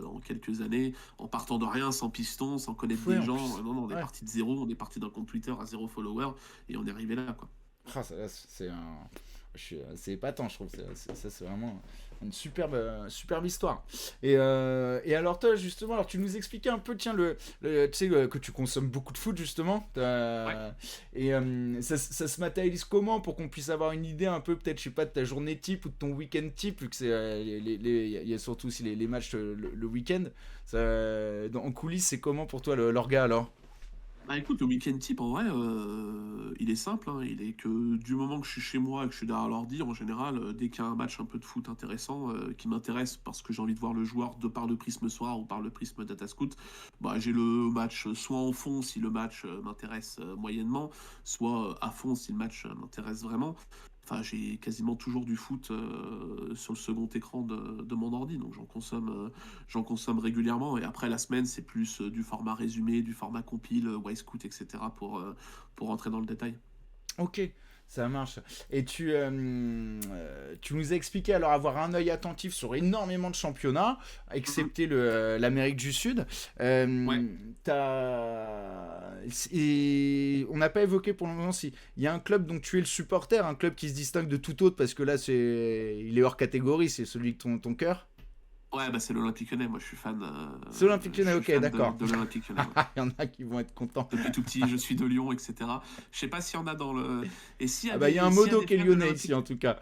en quelques années, en partant de rien, sans piston, sans connaître Ouais, des en gens. plus. Non, non, on est Ouais. parti de zéro, on est parti d'un compte Twitter à 0 follower et on est arrivé là, quoi. Ah, c'est un. C'est épatant, je trouve. Ça, c'est vraiment une superbe histoire. Et alors, toi, justement, alors, tu nous expliquais un peu, tiens, tu sais, que tu consommes beaucoup de foot, justement. Ouais. Et ça se matérialise comment pour qu'on puisse avoir une idée un peu, peut-être, je sais pas, de ta journée type ou de ton week-end type, vu que c'est, il y a surtout aussi les matchs le week-end. En coulisses, c'est comment pour toi l'orga alors? Bah écoute, le week-end type, en vrai, il est simple, hein. Il est que du moment que je suis chez moi et que je suis derrière l'ordi, en général, dès qu'il y a un match un peu de foot intéressant, qui m'intéresse parce que j'ai envie de voir le joueur de par le prisme soir ou par le prisme DataScout, bah j'ai le match soit en fond si le match m'intéresse moyennement, soit à fond si le match m'intéresse vraiment. Enfin, j'ai quasiment toujours du foot sur le second écran de mon ordi, donc j'en consomme régulièrement. Et après, la semaine, c'est plus du format résumé, du format compile, Wisecout, etc. Pour rentrer dans le détail. Ok, ça marche. Et tu nous as expliqué alors avoir un œil attentif sur énormément de championnats, Mhm. excepté l'Amérique du Sud. Ouais. Et on n'a pas évoqué pour le moment si il y a un club dont tu es le supporter, un club qui se distingue de tout autre parce que là il est hors catégorie, c'est celui de ton cœur. Ouais, bah c'est l'Olympique Lyonnais. Moi, je suis fan, C'est Olympique Lyonnais, ok, d'accord. de l'Olympique Lyonnais. Ouais. Il y en a qui vont être contents. Depuis tout petit, je suis de Lyon, etc. Je sais pas s'il y en a dans le. Et Ah bah il y a un s'il y a modo des qui est fans de lyonnais ici l'Olympique. en tout cas.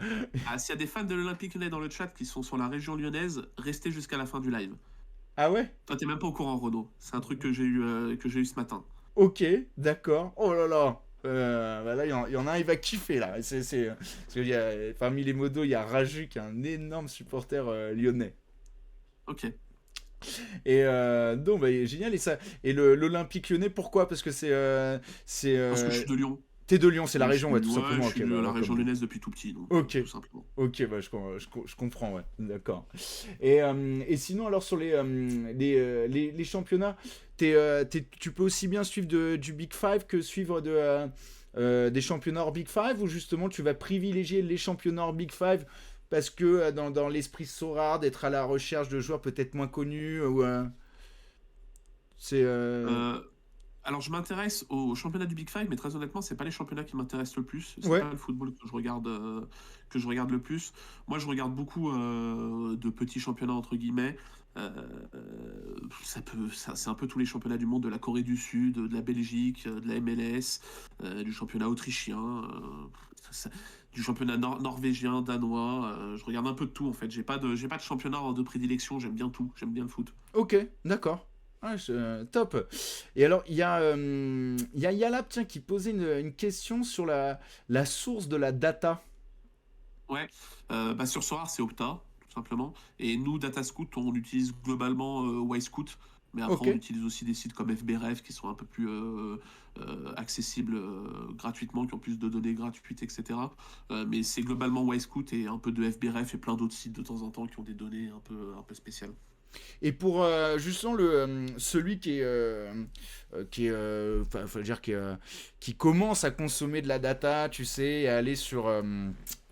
Ah, s'il y a des fans de l'Olympique Lyonnais dans le chat qui sont sur la région lyonnaise, restez jusqu'à la fin du live. Ah ouais? Toi, t'es même pas au courant, Renaud. C'est un truc que j'ai eu ce matin. Ok, d'accord. Oh là là. Bah là, il y en a un, il va kiffer là. Parce qu'il y a, parmi les modos, il y a Raju qui est un énorme supporter lyonnais. Ok. Et donc, bah, génial. Et l'Olympique lyonnais, pourquoi? Parce que c'est Parce que je suis de Lyon. t'es de Lyon, c'est la Je région, ouais, suis, tout ouais, simplement. je Ok, suis de bah, la ouais, région comme nous. lyonnaise depuis tout petit, donc Ok, tout simplement. ok, bah, je comprends, ouais, d'accord. Et sinon, alors sur les championnats, tu peux aussi bien suivre du Big Five que suivre des championnats hors Big Five, ou justement tu vas privilégier les championnats hors Big Five parce que dans l'esprit Sorare d'être à la recherche de joueurs peut-être moins connus, ou c'est Euh, alors, je m'intéresse au championnat du Big Five, mais très honnêtement, c'est pas les championnats qui m'intéressent le plus. C'est ouais, pas le football que je regarde le plus. Moi, je regarde beaucoup de petits championnats entre guillemets. C'est un peu tous les championnats du monde, de la Corée du Sud, de la Belgique, de la MLS, du championnat autrichien, ça- du championnat norvégien, danois. Je regarde un peu de tout en fait. J'ai pas de championnat de prédilection. J'aime bien tout. J'aime bien le foot. ok, d'accord. Ouais, top. Et alors, il y a Yalab, tiens, qui posait une question sur la source de la data. Ouais, bah sur Sorar, c'est Opta, tout simplement. Et nous, DataScout, on utilise globalement Wisecout. Mais après, Ok. on utilise aussi des sites comme FBref qui sont un peu plus accessibles gratuitement, qui ont plus de données gratuites, etc. Mais c'est globalement Wisecout et un peu de FBref et plein d'autres sites de temps en temps qui ont des données un peu spéciales. Et pour justement celui enfin, faut dire qui commence à consommer de la data, tu sais, et à aller sur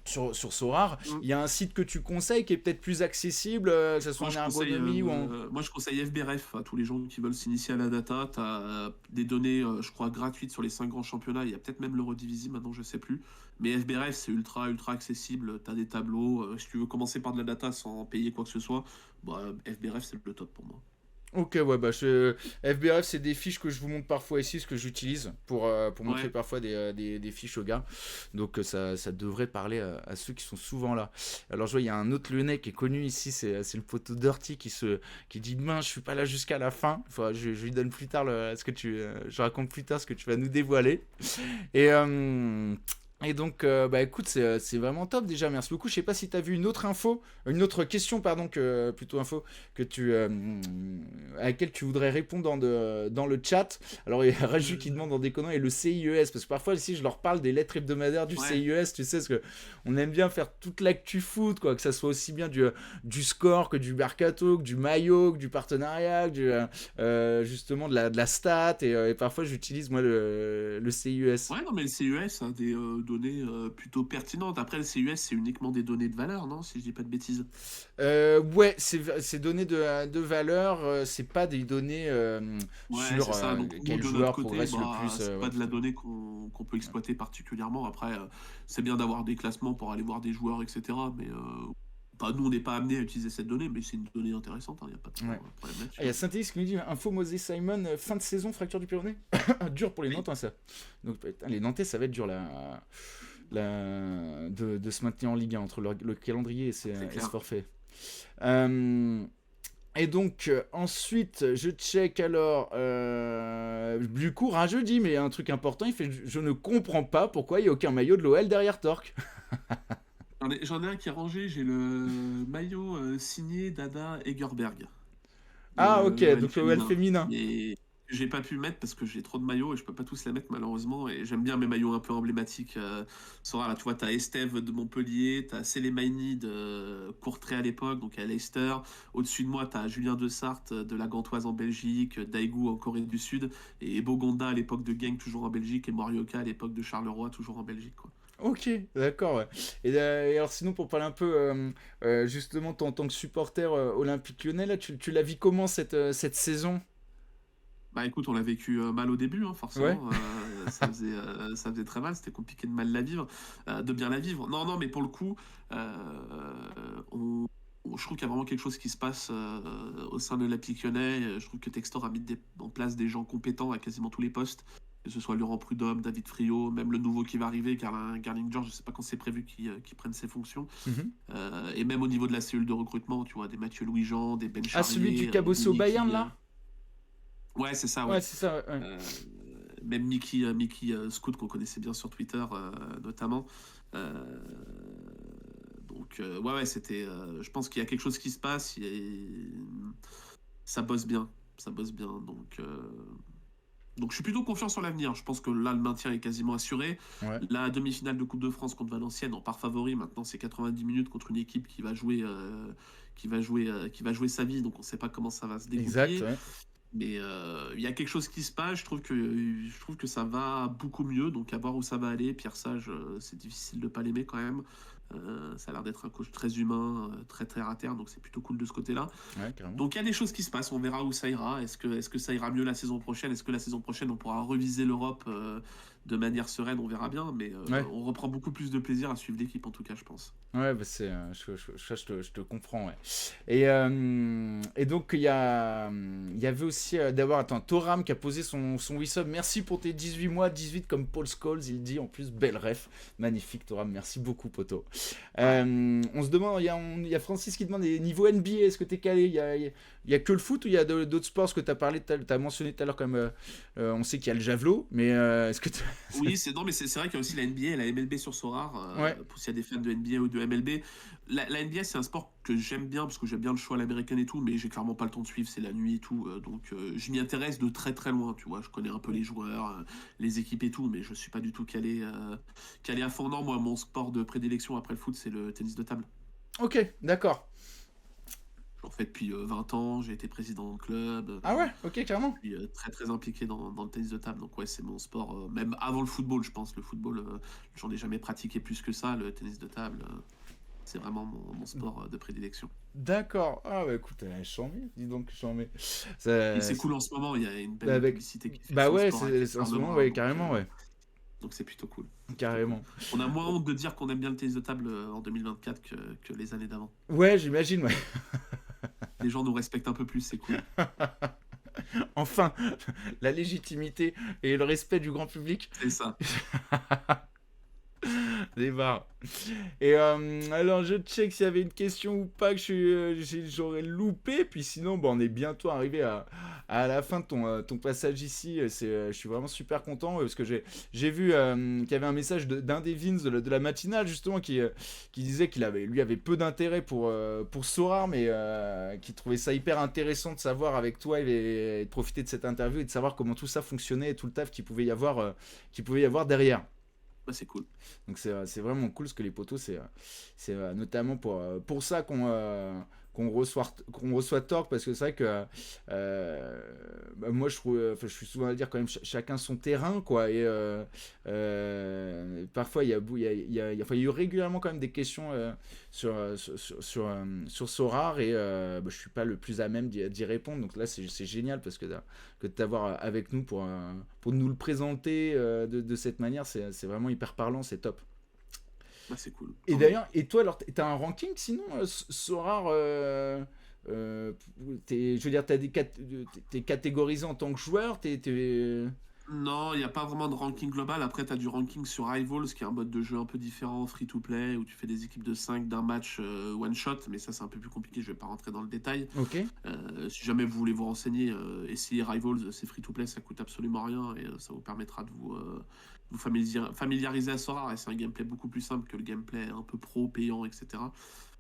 Sorare, il y a un site que tu conseilles qui est peut-être plus accessible, que ce soit Moi, en ergonomie ou en. je conseille FBref à tous les gens qui veulent s'initier à la data. Tu as des données, je crois, gratuites sur les 5 grands championnats. Il y a peut-être même l'Eurodivisie, maintenant, je sais plus. Mais FBref, c'est ultra accessible. Tu as des tableaux. Si tu veux commencer par de la data sans payer quoi que ce soit, bah, FBref, c'est le top pour moi. Ok, ouais, bah FBRF, c'est des fiches que je vous montre parfois ici, ce que j'utilise pour montrer Ouais. parfois des fiches aux gars. Donc ça devrait parler à ceux qui sont souvent là. Alors je vois, il y a un autre Lyonnais qui est connu ici, c'est le poteau Dirty qui dit demain, je suis pas là jusqu'à la fin. Enfin, je lui donne plus tard je raconte plus tard ce que tu vas nous dévoiler. Et, euh, et donc, bah écoute, c'est vraiment top déjà. Merci beaucoup. Je sais pas si tu as vu une autre question, pardon, plutôt info, à laquelle tu voudrais répondre dans le chat. Alors, il y a Raju qui demande en déconnant et le CIES, parce que parfois ici, je leur parle des lettres hebdomadaires du Ouais. CIES, tu sais, parce que on aime bien faire toute l'actu foot, quoi, que ça soit aussi bien du score que du mercato, que du maillot, que du partenariat, justement de la stat, et parfois j'utilise moi le CIES. Ouais, non, mais le CES a des données plutôt pertinentes. Après, le CES, c'est uniquement des données de valeur, non? Si je dis pas de bêtises. Ouais, c'est données de valeur, c'est pas des données Ouais, sur c'est ça. Donc, nous, quel de notre joueur côté, progresse le bah, plus. c'est Ouais, pas de la tout à donnée qu'on peut exploiter particulièrement. Après, c'est bien d'avoir des classements pour aller voir des joueurs, etc. Mais bah, nous, on n'est pas amené à utiliser cette donnée, mais c'est une donnée intéressante. Il n'y a pas de fait. Ouais. problème Ah, là-dessus, il y a hein. Saint-Élise qui nous dit info Mosé Simon, fin de saison, fracture du péroné. Dur pour les Oui, Nantais, ça. Donc, putain, les Nantais, ça va être dur de se maintenir en Ligue 1 entre le calendrier c'est et ce clair. forfait. Euh, Et donc, ensuite, je check alors. Du coup, Rageux dit, mais un truc important, il fait je ne comprends pas pourquoi il n'y a aucun maillot de l'OL derrière Torque. J'en ai un qui est rangé. J'ai le maillot signé d'Ada Egerberg, Ah, ok, l'OL donc l'OL féminin. féminin. Mais j'ai pas pu mettre parce que j'ai trop de maillots et je peux pas tous les mettre malheureusement. Et j'aime bien mes maillots un peu emblématiques. Sora, là, tu vois, t'as Estève de Montpellier, t'as Sélémaini de Courtrai à l'époque, donc à Leicester. Au-dessus de moi, t'as Julien de Sarthe de la Gantoise en Belgique, Daegu en Corée du Sud, et Bogonda à l'époque de Genk, toujours en Belgique, et Morioka à l'époque de Charleroi, toujours en Belgique, quoi. Ok, d'accord, ouais. Et alors, sinon, pour parler un peu, justement, en tant que supporter olympique lyonnais, là, tu la vis comment cette saison? Bah écoute, on l'a vécu mal au début, hein, Ouais. forcément. Ça faisait très mal, c'était compliqué de mal la vivre, de bien la vivre. Non, non, mais pour le coup, je trouve qu'il y a vraiment quelque chose qui se passe au sein de l'Olympique Lyonnais. Je trouve que Textor a mis en place des gens compétents à quasiment tous les postes, que ce soit Laurent Prudhomme, David Friot, même le nouveau qui va arriver, Garling George, je sais pas quand c'est prévu qu'il prenne ses fonctions. Mhm. Et même au niveau de la cellule de recrutement, tu vois, des Mathieu Louis-Jean, des Ben Ah, celui du Charrier, des Cabosso Bayern, Mickey. là? Ouais, c'est ça, Ouais, ouais. c'est ça, ouais. Euh, Même Mickey Scout, qu'on connaissait bien sur Twitter, notamment. Euh, ouais, ouais, c'était. Je pense qu'il y a quelque chose qui se passe. Ça bosse bien. Ça bosse bien. Donc, je suis plutôt confiant sur l'avenir. Je pense que là, le maintien est quasiment assuré. Ouais. La demi-finale de Coupe de France contre Valenciennes, on part favori. Maintenant, c'est 90 minutes contre une équipe qui va jouer sa vie. Donc, on ne sait pas comment ça va se Exact, dégoupiller. ouais. Mais il y a quelque chose qui se passe. Je trouve que ça va beaucoup mieux. Donc, à voir où ça va aller. Pierre Sage, c'est difficile de ne pas l'aimer quand même. Ça a l'air d'être un coach très humain, très terre à terre. Donc, c'est plutôt cool de ce côté-là. Ouais, carrément. Donc il y a des choses qui se passent, on verra où ça ira. Est-ce que ça ira mieux la saison prochaine? Est-ce que la saison prochaine on pourra reviser l'Europe de manière sereine? On verra bien, mais Ouais. on reprend beaucoup plus de plaisir à suivre l'équipe en tout cas, je pense. Ouais, bah je te comprends, ouais. Et donc, il y avait aussi, d'abord, attends, Toram qui a posé son whistle. Merci pour tes 18 mois, 18 comme Paul Scholes, il dit, en plus, belle ref. Magnifique, Toram, merci beaucoup, poto. Ouais. On se demande, il y a Francis qui demande, niveau NBA, est-ce que t'es calé? Il y a que le foot ou il y a d'autres sports? Ce que t'as parlé, t'as mentionné tout à l'heure, comme, on sait qu'il y a le javelot, mais est-ce que Oui, non, mais c'est vrai qu'il y a aussi la NBA et la MLB sur Sorare, Ouais, pour s'il y a des fans de NBA ou de MLB. La NBA, c'est un sport que j'aime bien parce que j'aime bien le show à l'américaine et tout, mais j'ai clairement pas le temps de suivre, c'est la nuit et tout. Donc je m'y intéresse de très très loin, tu vois. Je connais un peu les joueurs, les équipes et tout, mais je suis pas du tout calé à fond. Non, moi, mon sport de prédilection après le foot, c'est le tennis de table. ok, d'accord. J'en fais depuis 20 ans, j'ai été président de club, Ah ouais, ok, carrément. je suis très très impliqué dans le tennis de table. Donc ouais, c'est mon sport, même avant le football, je pense. Le football, j'en ai jamais pratiqué plus que ça. Le tennis de table, c'est vraiment mon sport de prédilection. D'accord. Ah bah écoute, chambé, dis donc, chambé. Et Ça, c'est cool en ce moment, il y a une bah, belle publicité qui fait bah son ouais, sport avec les en stars ce de moment, bras. ouais, Donc carrément, ouais. donc c'est plutôt cool. C'est plutôt cool. Carrément. On a moins honte de dire qu'on aime bien le tennis de table en 2024 que les années d'avant. Ouais, j'imagine, ouais. les gens nous respectent un peu plus, c'est cool. Enfin, la légitimité et le respect du grand public. C'est ça. Des barres. Et alors, je check s'il y avait une question ou pas que j'aurais loupé. Puis sinon, bon, on est bientôt arrivé à la fin de ton passage ici. Je suis vraiment super content parce que j'ai vu qu'il y avait un message d'un des Vins de la matinale, justement, qui disait lui avait peu d'intérêt pour Sora, mais qui trouvait ça hyper intéressant de savoir avec toi et de profiter de cette interview et de savoir comment tout ça fonctionnait et tout le taf qu'il pouvait y avoir derrière. Bah, c'est cool. Donc c'est vraiment cool parce que les poteaux, c'est notamment pour ça qu'on reçoit Torque, parce que c'est vrai que bah, moi je trouve, enfin, je suis souvent à dire quand même chacun son terrain, quoi, et parfois il y a eu régulièrement quand même des questions sur Sorare, et bah, je suis pas le plus à même d'y répondre, donc là c'est génial parce que de t'avoir avec nous pour nous le présenter de cette manière, c'est vraiment hyper parlant, c'est top. Bah, c'est cool. Et Tant mieux. d'ailleurs, et toi, alors, t'as un ranking sinon, Sorare, je veux dire, t'es catégorisé en tant que joueur, Non, il n'y a pas vraiment de ranking global. Après, tu as du ranking sur Rivals, qui est un mode de jeu un peu différent, free-to-play, où tu fais des équipes de 5 d'un match one-shot, mais ça, c'est un peu plus compliqué, je vais pas rentrer dans le détail. Ok. Si jamais vous voulez vous renseigner, essayez Rivals, c'est free-to-play, ça coûte absolument rien, et ça vous permettra de vous familiariser à Sora, et c'est un gameplay beaucoup plus simple que le gameplay un peu pro, payant, etc.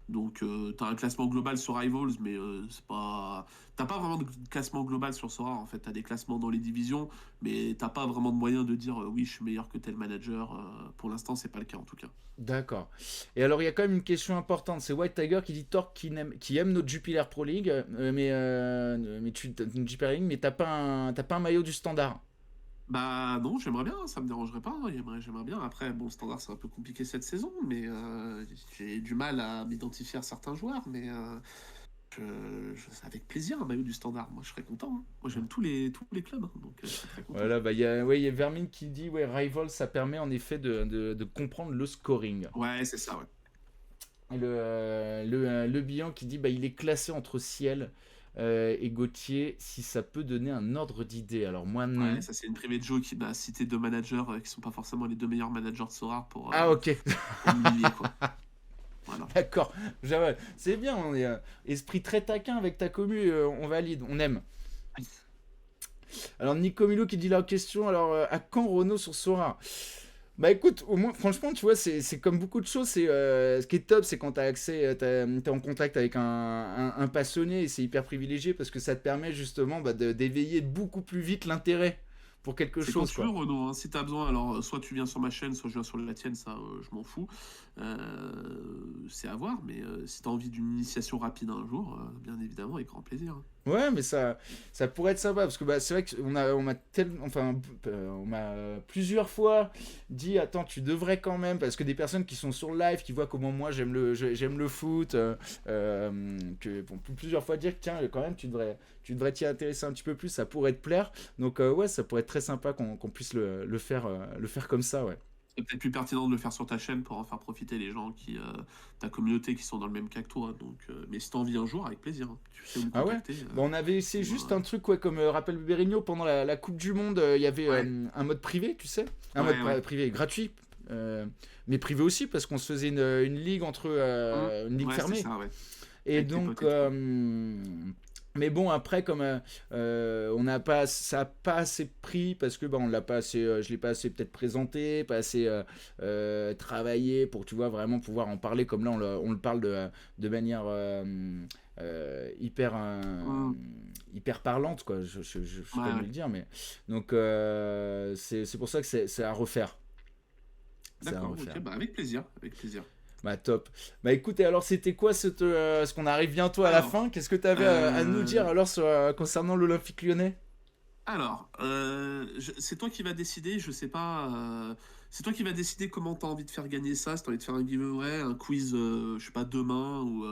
Donc, tu as un classement global sur Rivals, mais c'est pas. T'as pas vraiment de classement global sur Sora. En fait, tu as des classements dans les divisions, mais t'as pas vraiment de moyen de dire oui, je suis meilleur que tel manager. Pour l'instant, c'est pas le cas en tout cas. D'accord. Et alors, il y a quand même une question importante. C'est White Tiger qui dit Torque qui aime notre Jupiler Pro League, mais une Jupiler League, mais t'as pas un maillot du standard. Bah non, j'aimerais bien, ça me dérangerait pas, hein, j'aimerais bien. Après, bon, le standard c'est un peu compliqué cette saison, mais j'ai du mal à m'identifier à certains joueurs, mais avec plaisir un maillot du standard, moi je serais content, hein. Moi j'aime tous les clubs, hein, donc je serais très content. Voilà, bah, il y a Vermin qui dit ouais, Rival, ça permet en effet de comprendre le scoring. Ouais, c'est ça, ouais. Et le bilan qui dit bah, il est classé entre Ciel et Gauthier, si ça peut donner un ordre d'idée. Alors moi non. Ouais, ça c'est une privée de Joe qui m'a cité deux managers qui sont pas forcément les deux meilleurs managers de Sora pour Ah ok. m'humilier, quoi. Voilà. D'accord. C'est bien, on est esprit très taquin avec ta commu, on valide, on aime. Alors Nico Milo qui dit la question, alors à quand Renault sur Sora? Bah écoute, au moins, franchement, tu vois, c'est comme beaucoup de choses. Ce qui est top, c'est quand t'as accès, t'es en contact avec un passionné, et c'est hyper privilégié parce que ça te permet justement bah, d'éveiller beaucoup plus vite l'intérêt pour quelque C'est quand chose, tu quoi. veux, Renaud, hein. Si t'as besoin, alors soit tu viens sur ma chaîne, soit je viens sur la tienne, ça je m'en fous. C'est à voir, mais si t'as envie d'une initiation rapide un jour, bien évidemment, avec grand plaisir, hein. Ouais, mais ça pourrait être sympa parce que bah, c'est vrai on m'a plusieurs fois dit attends, tu devrais quand même, parce que des personnes qui sont sur le live, qui voient comment moi j'aime le foot, que bon, plusieurs fois dire que tiens, quand même tu devrais t'y intéresser un petit peu plus, ça pourrait te plaire. Donc ouais, ça pourrait être très sympa qu'on puisse le faire comme ça, ouais. C'est peut-être plus pertinent de le faire sur ta chaîne pour en faire profiter les gens ta communauté qui sont dans le même cas que toi. Donc, mais si t'as envie un jour, avec plaisir, hein. Tu sais où me Ah ouais. contacter. Bon, on avait essayé pour, juste un truc, ouais, comme rappelle Berigno pendant la Coupe du Monde, il y avait Ouais. un mode privé, tu sais, un Ouais, mode ouais. privé gratuit, mais privé aussi parce qu'on se faisait une ligue une ligue Ouais, c'est fermée. ça, ouais. Et Avec tes donc, potes et tout. mais bon, après, comme on n'a pas, ça a pas assez pris parce que bah, on l'a pas assez, je l'ai pas assez peut-être présenté, pas assez travaillé pour, tu vois, vraiment pouvoir en parler comme là on le parle de manière hyper hyper parlante, quoi. Je sais Ouais, pas mieux ouais. le dire, mais donc c'est pour ça que c'est à refaire. C'est à D'accord, refaire. ok, bah avec plaisir, avec plaisir. Bah top. Bah écoute, et alors c'était quoi ce qu'on arrive bientôt à la Alors, fin? Qu'est-ce que tu avais à nous dire euh, alors concernant l'Olympique Lyonnais? c'est toi qui vas décider, je sais pas. C'est toi qui vas décider comment tu as envie de faire gagner ça. Si tu as envie de faire un giveaway, un quiz, je sais pas, demain ou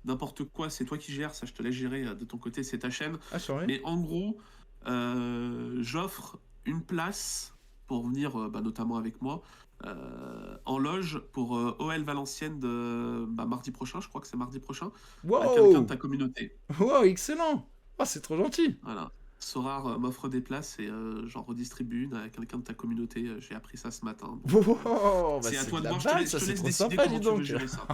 n'importe quoi, c'est toi qui gères ça. Je te laisse gérer de ton côté, c'est ta chaîne. Ah, je Mais en gros, j'offre une place pour venir, bah, notamment avec moi, en loge pour OL Valenciennes de mardi prochain, je crois que c'est mardi prochain, à quelqu'un de Wow! ta communauté. Wow, excellent! Ah, c'est trop gentil! Voilà. Sorar m'offre des places et j'en redistribue une à quelqu'un de ta communauté. J'ai appris ça ce matin. Donc, Wow! Bah, c'est à c'est toi de de la voir. balle, Je ça, te c'est laisse trop décider sympa, dis comment tu veux donc! gérer ça.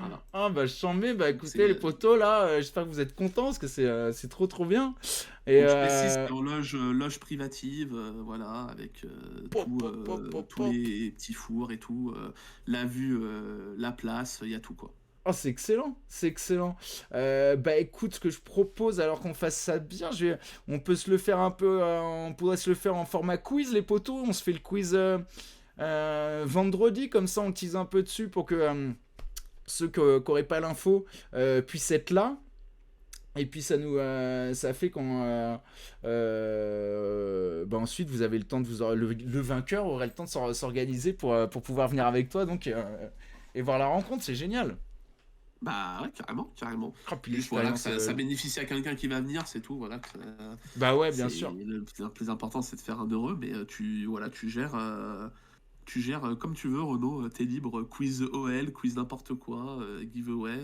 Voilà. Ah, bah, chambé, bah, Donc, écoutez, les potos, là, j'espère que vous êtes contents, parce que c'est trop, trop bien. Et, donc je précise, c'est en loge privative, voilà, avec pop, pop, pop, pop, tous pop. les petits fours et tout, la vue, la place, il y a tout quoi. Oh, c'est excellent, c'est excellent. Bah écoute, ce que je propose, alors qu'on fasse ça bien, on peut se le faire un peu, on pourrait se le faire en format quiz, les potos. On se fait le quiz vendredi, comme ça on tease un peu dessus pour que ceux qui n'auraient pas l'info puissent être là. Et puis ça fait quand bah ensuite vous avez le temps de le vainqueur aurait le temps de s'organiser pour pouvoir venir avec toi donc et voir la rencontre, c'est génial. Bah ouais, carrément, carrément. Oh, puis Juste voilà, l'expérience. ça bénéficie à quelqu'un qui va venir, c'est tout. Voilà, Bah ouais, bien c'est sûr. le plus important, c'est de faire un heureux, mais voilà, tu gères comme tu veux, Renaud. T'es libre, quiz OL, quiz n'importe quoi, giveaway.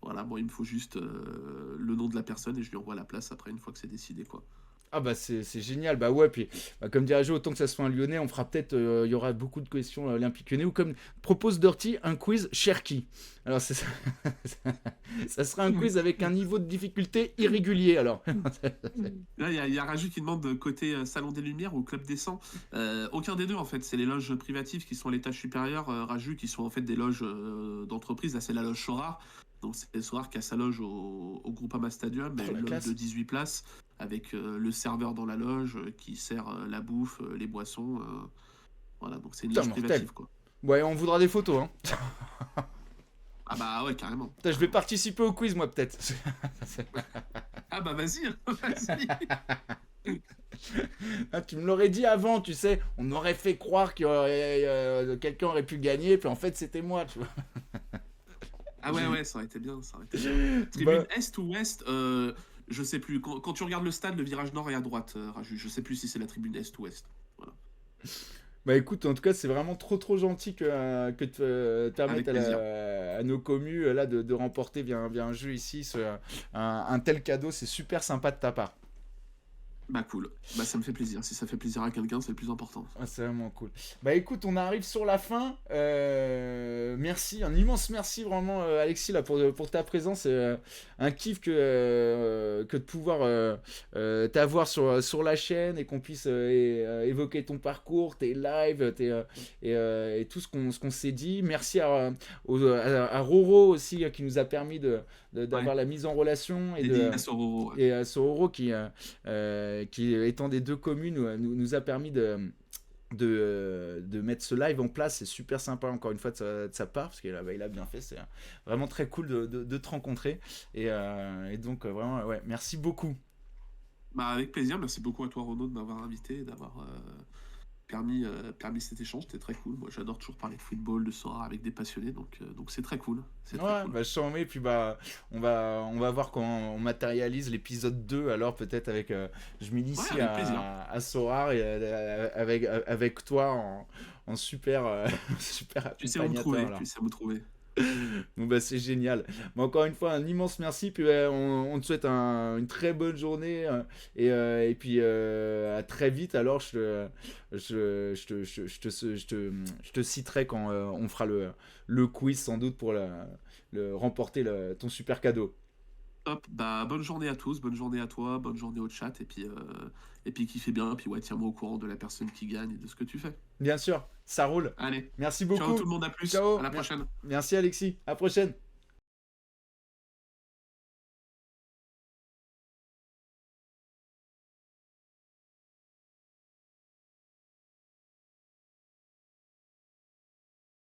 Voilà, bon, il me faut juste le nom de la personne et je lui envoie la place après une fois que c'est décidé, quoi. Ah bah c'est génial, bah ouais, puis bah, comme dirait Joe, autant que ça soit un Lyonnais, on fera peut-être, il y aura beaucoup de questions olympiques lyonnais, ou comme propose Dirty, un quiz Cherki. Alors c'est ça, ça sera un quiz avec un niveau de difficulté irrégulier alors. Là, il y a Raju qui demande de côté Salon des Lumières ou Club des 100. Aucun des deux, en fait. C'est les loges privatives qui sont à l'étage supérieur. Raju, qui sont en fait des loges d'entreprise. Là, c'est la loge Sorar. Donc, c'est Sorar qui a sa loge au Groupama Stadium. Oh, Une la loge classe. de 18 places avec le serveur dans la loge qui sert la bouffe, les boissons. Voilà, donc c'est une Putain, loge mortel. privative, quoi. Ouais, on voudra des photos, hein. Ah bah ouais, carrément. Putain, je vais participer au quiz moi peut-être. Ah bah vas-y, vas-y. Ah, tu me l'aurais dit avant, tu sais, on aurait fait croire que quelqu'un aurait pu gagner, puis en fait c'était moi, tu vois. Ah ouais, ça aurait été bien, ça aurait été bien. Tribune Bah, Est ou Ouest, je sais plus. Quand tu regardes le stade, le virage nord est à droite, Raju. Je sais plus si c'est la tribune Est ou Ouest. Voilà. bah écoute, en tout cas, c'est vraiment trop trop gentil que tu permettes Avec plaisir. à nos commus là de remporter via un jeu ici, un tel cadeau, c'est super sympa de ta part. Bah cool. Bah ça me fait plaisir. Si ça fait plaisir à quelqu'un, c'est le plus important. Ah, c'est vraiment cool. Bah écoute, on arrive sur la fin. Merci, un immense merci vraiment Alexis là pour ta présence. Un kiff que de pouvoir t'avoir sur la chaîne et qu'on puisse évoquer ton parcours, tes lives, et tout ce qu'on s'est dit. Merci à Roro aussi qui nous a permis Ouais. d'avoir la mise en relation Dédicace au Roro, ouais. et Sororo qui étant des deux communes, nous a permis de mettre ce live en place. C'est super sympa encore une fois de sa part, parce il a bien fait. C'est vraiment très cool de te rencontrer. Et donc vraiment, ouais, merci beaucoup. Bah avec plaisir. Merci beaucoup à toi, Renaud, de m'avoir invité et d'avoir permis cet échange. C'était très cool. Moi, j'adore toujours parler de football, de Sora avec des passionnés, donc c'est très cool. C'est très Ouais, cool. bah je t'en remets, puis bah on va voir quand on matérialise l'épisode 2 alors peut-être avec je Ouais, m'initie avec plaisir. à Sorar et avec toi en super super Tu sais où me trouver. accompagnateur là. Tu sais où me trouver. Bon bah c'est génial. Mais encore une fois un immense merci, puis on te souhaite une très bonne journée et puis à très vite alors je te citerai quand on fera le quiz sans doute pour remporter ton super cadeau. Top, bah bonne journée à tous, bonne journée à toi, bonne journée au chat, et puis kiffez bien, puis ouais, tiens-moi au courant de la personne qui gagne et de ce que tu fais. Bien sûr, ça roule. Allez, Merci ciao beaucoup. tout le monde, à plus, Ciao. à la prochaine. Merci Alexis. À la prochaine.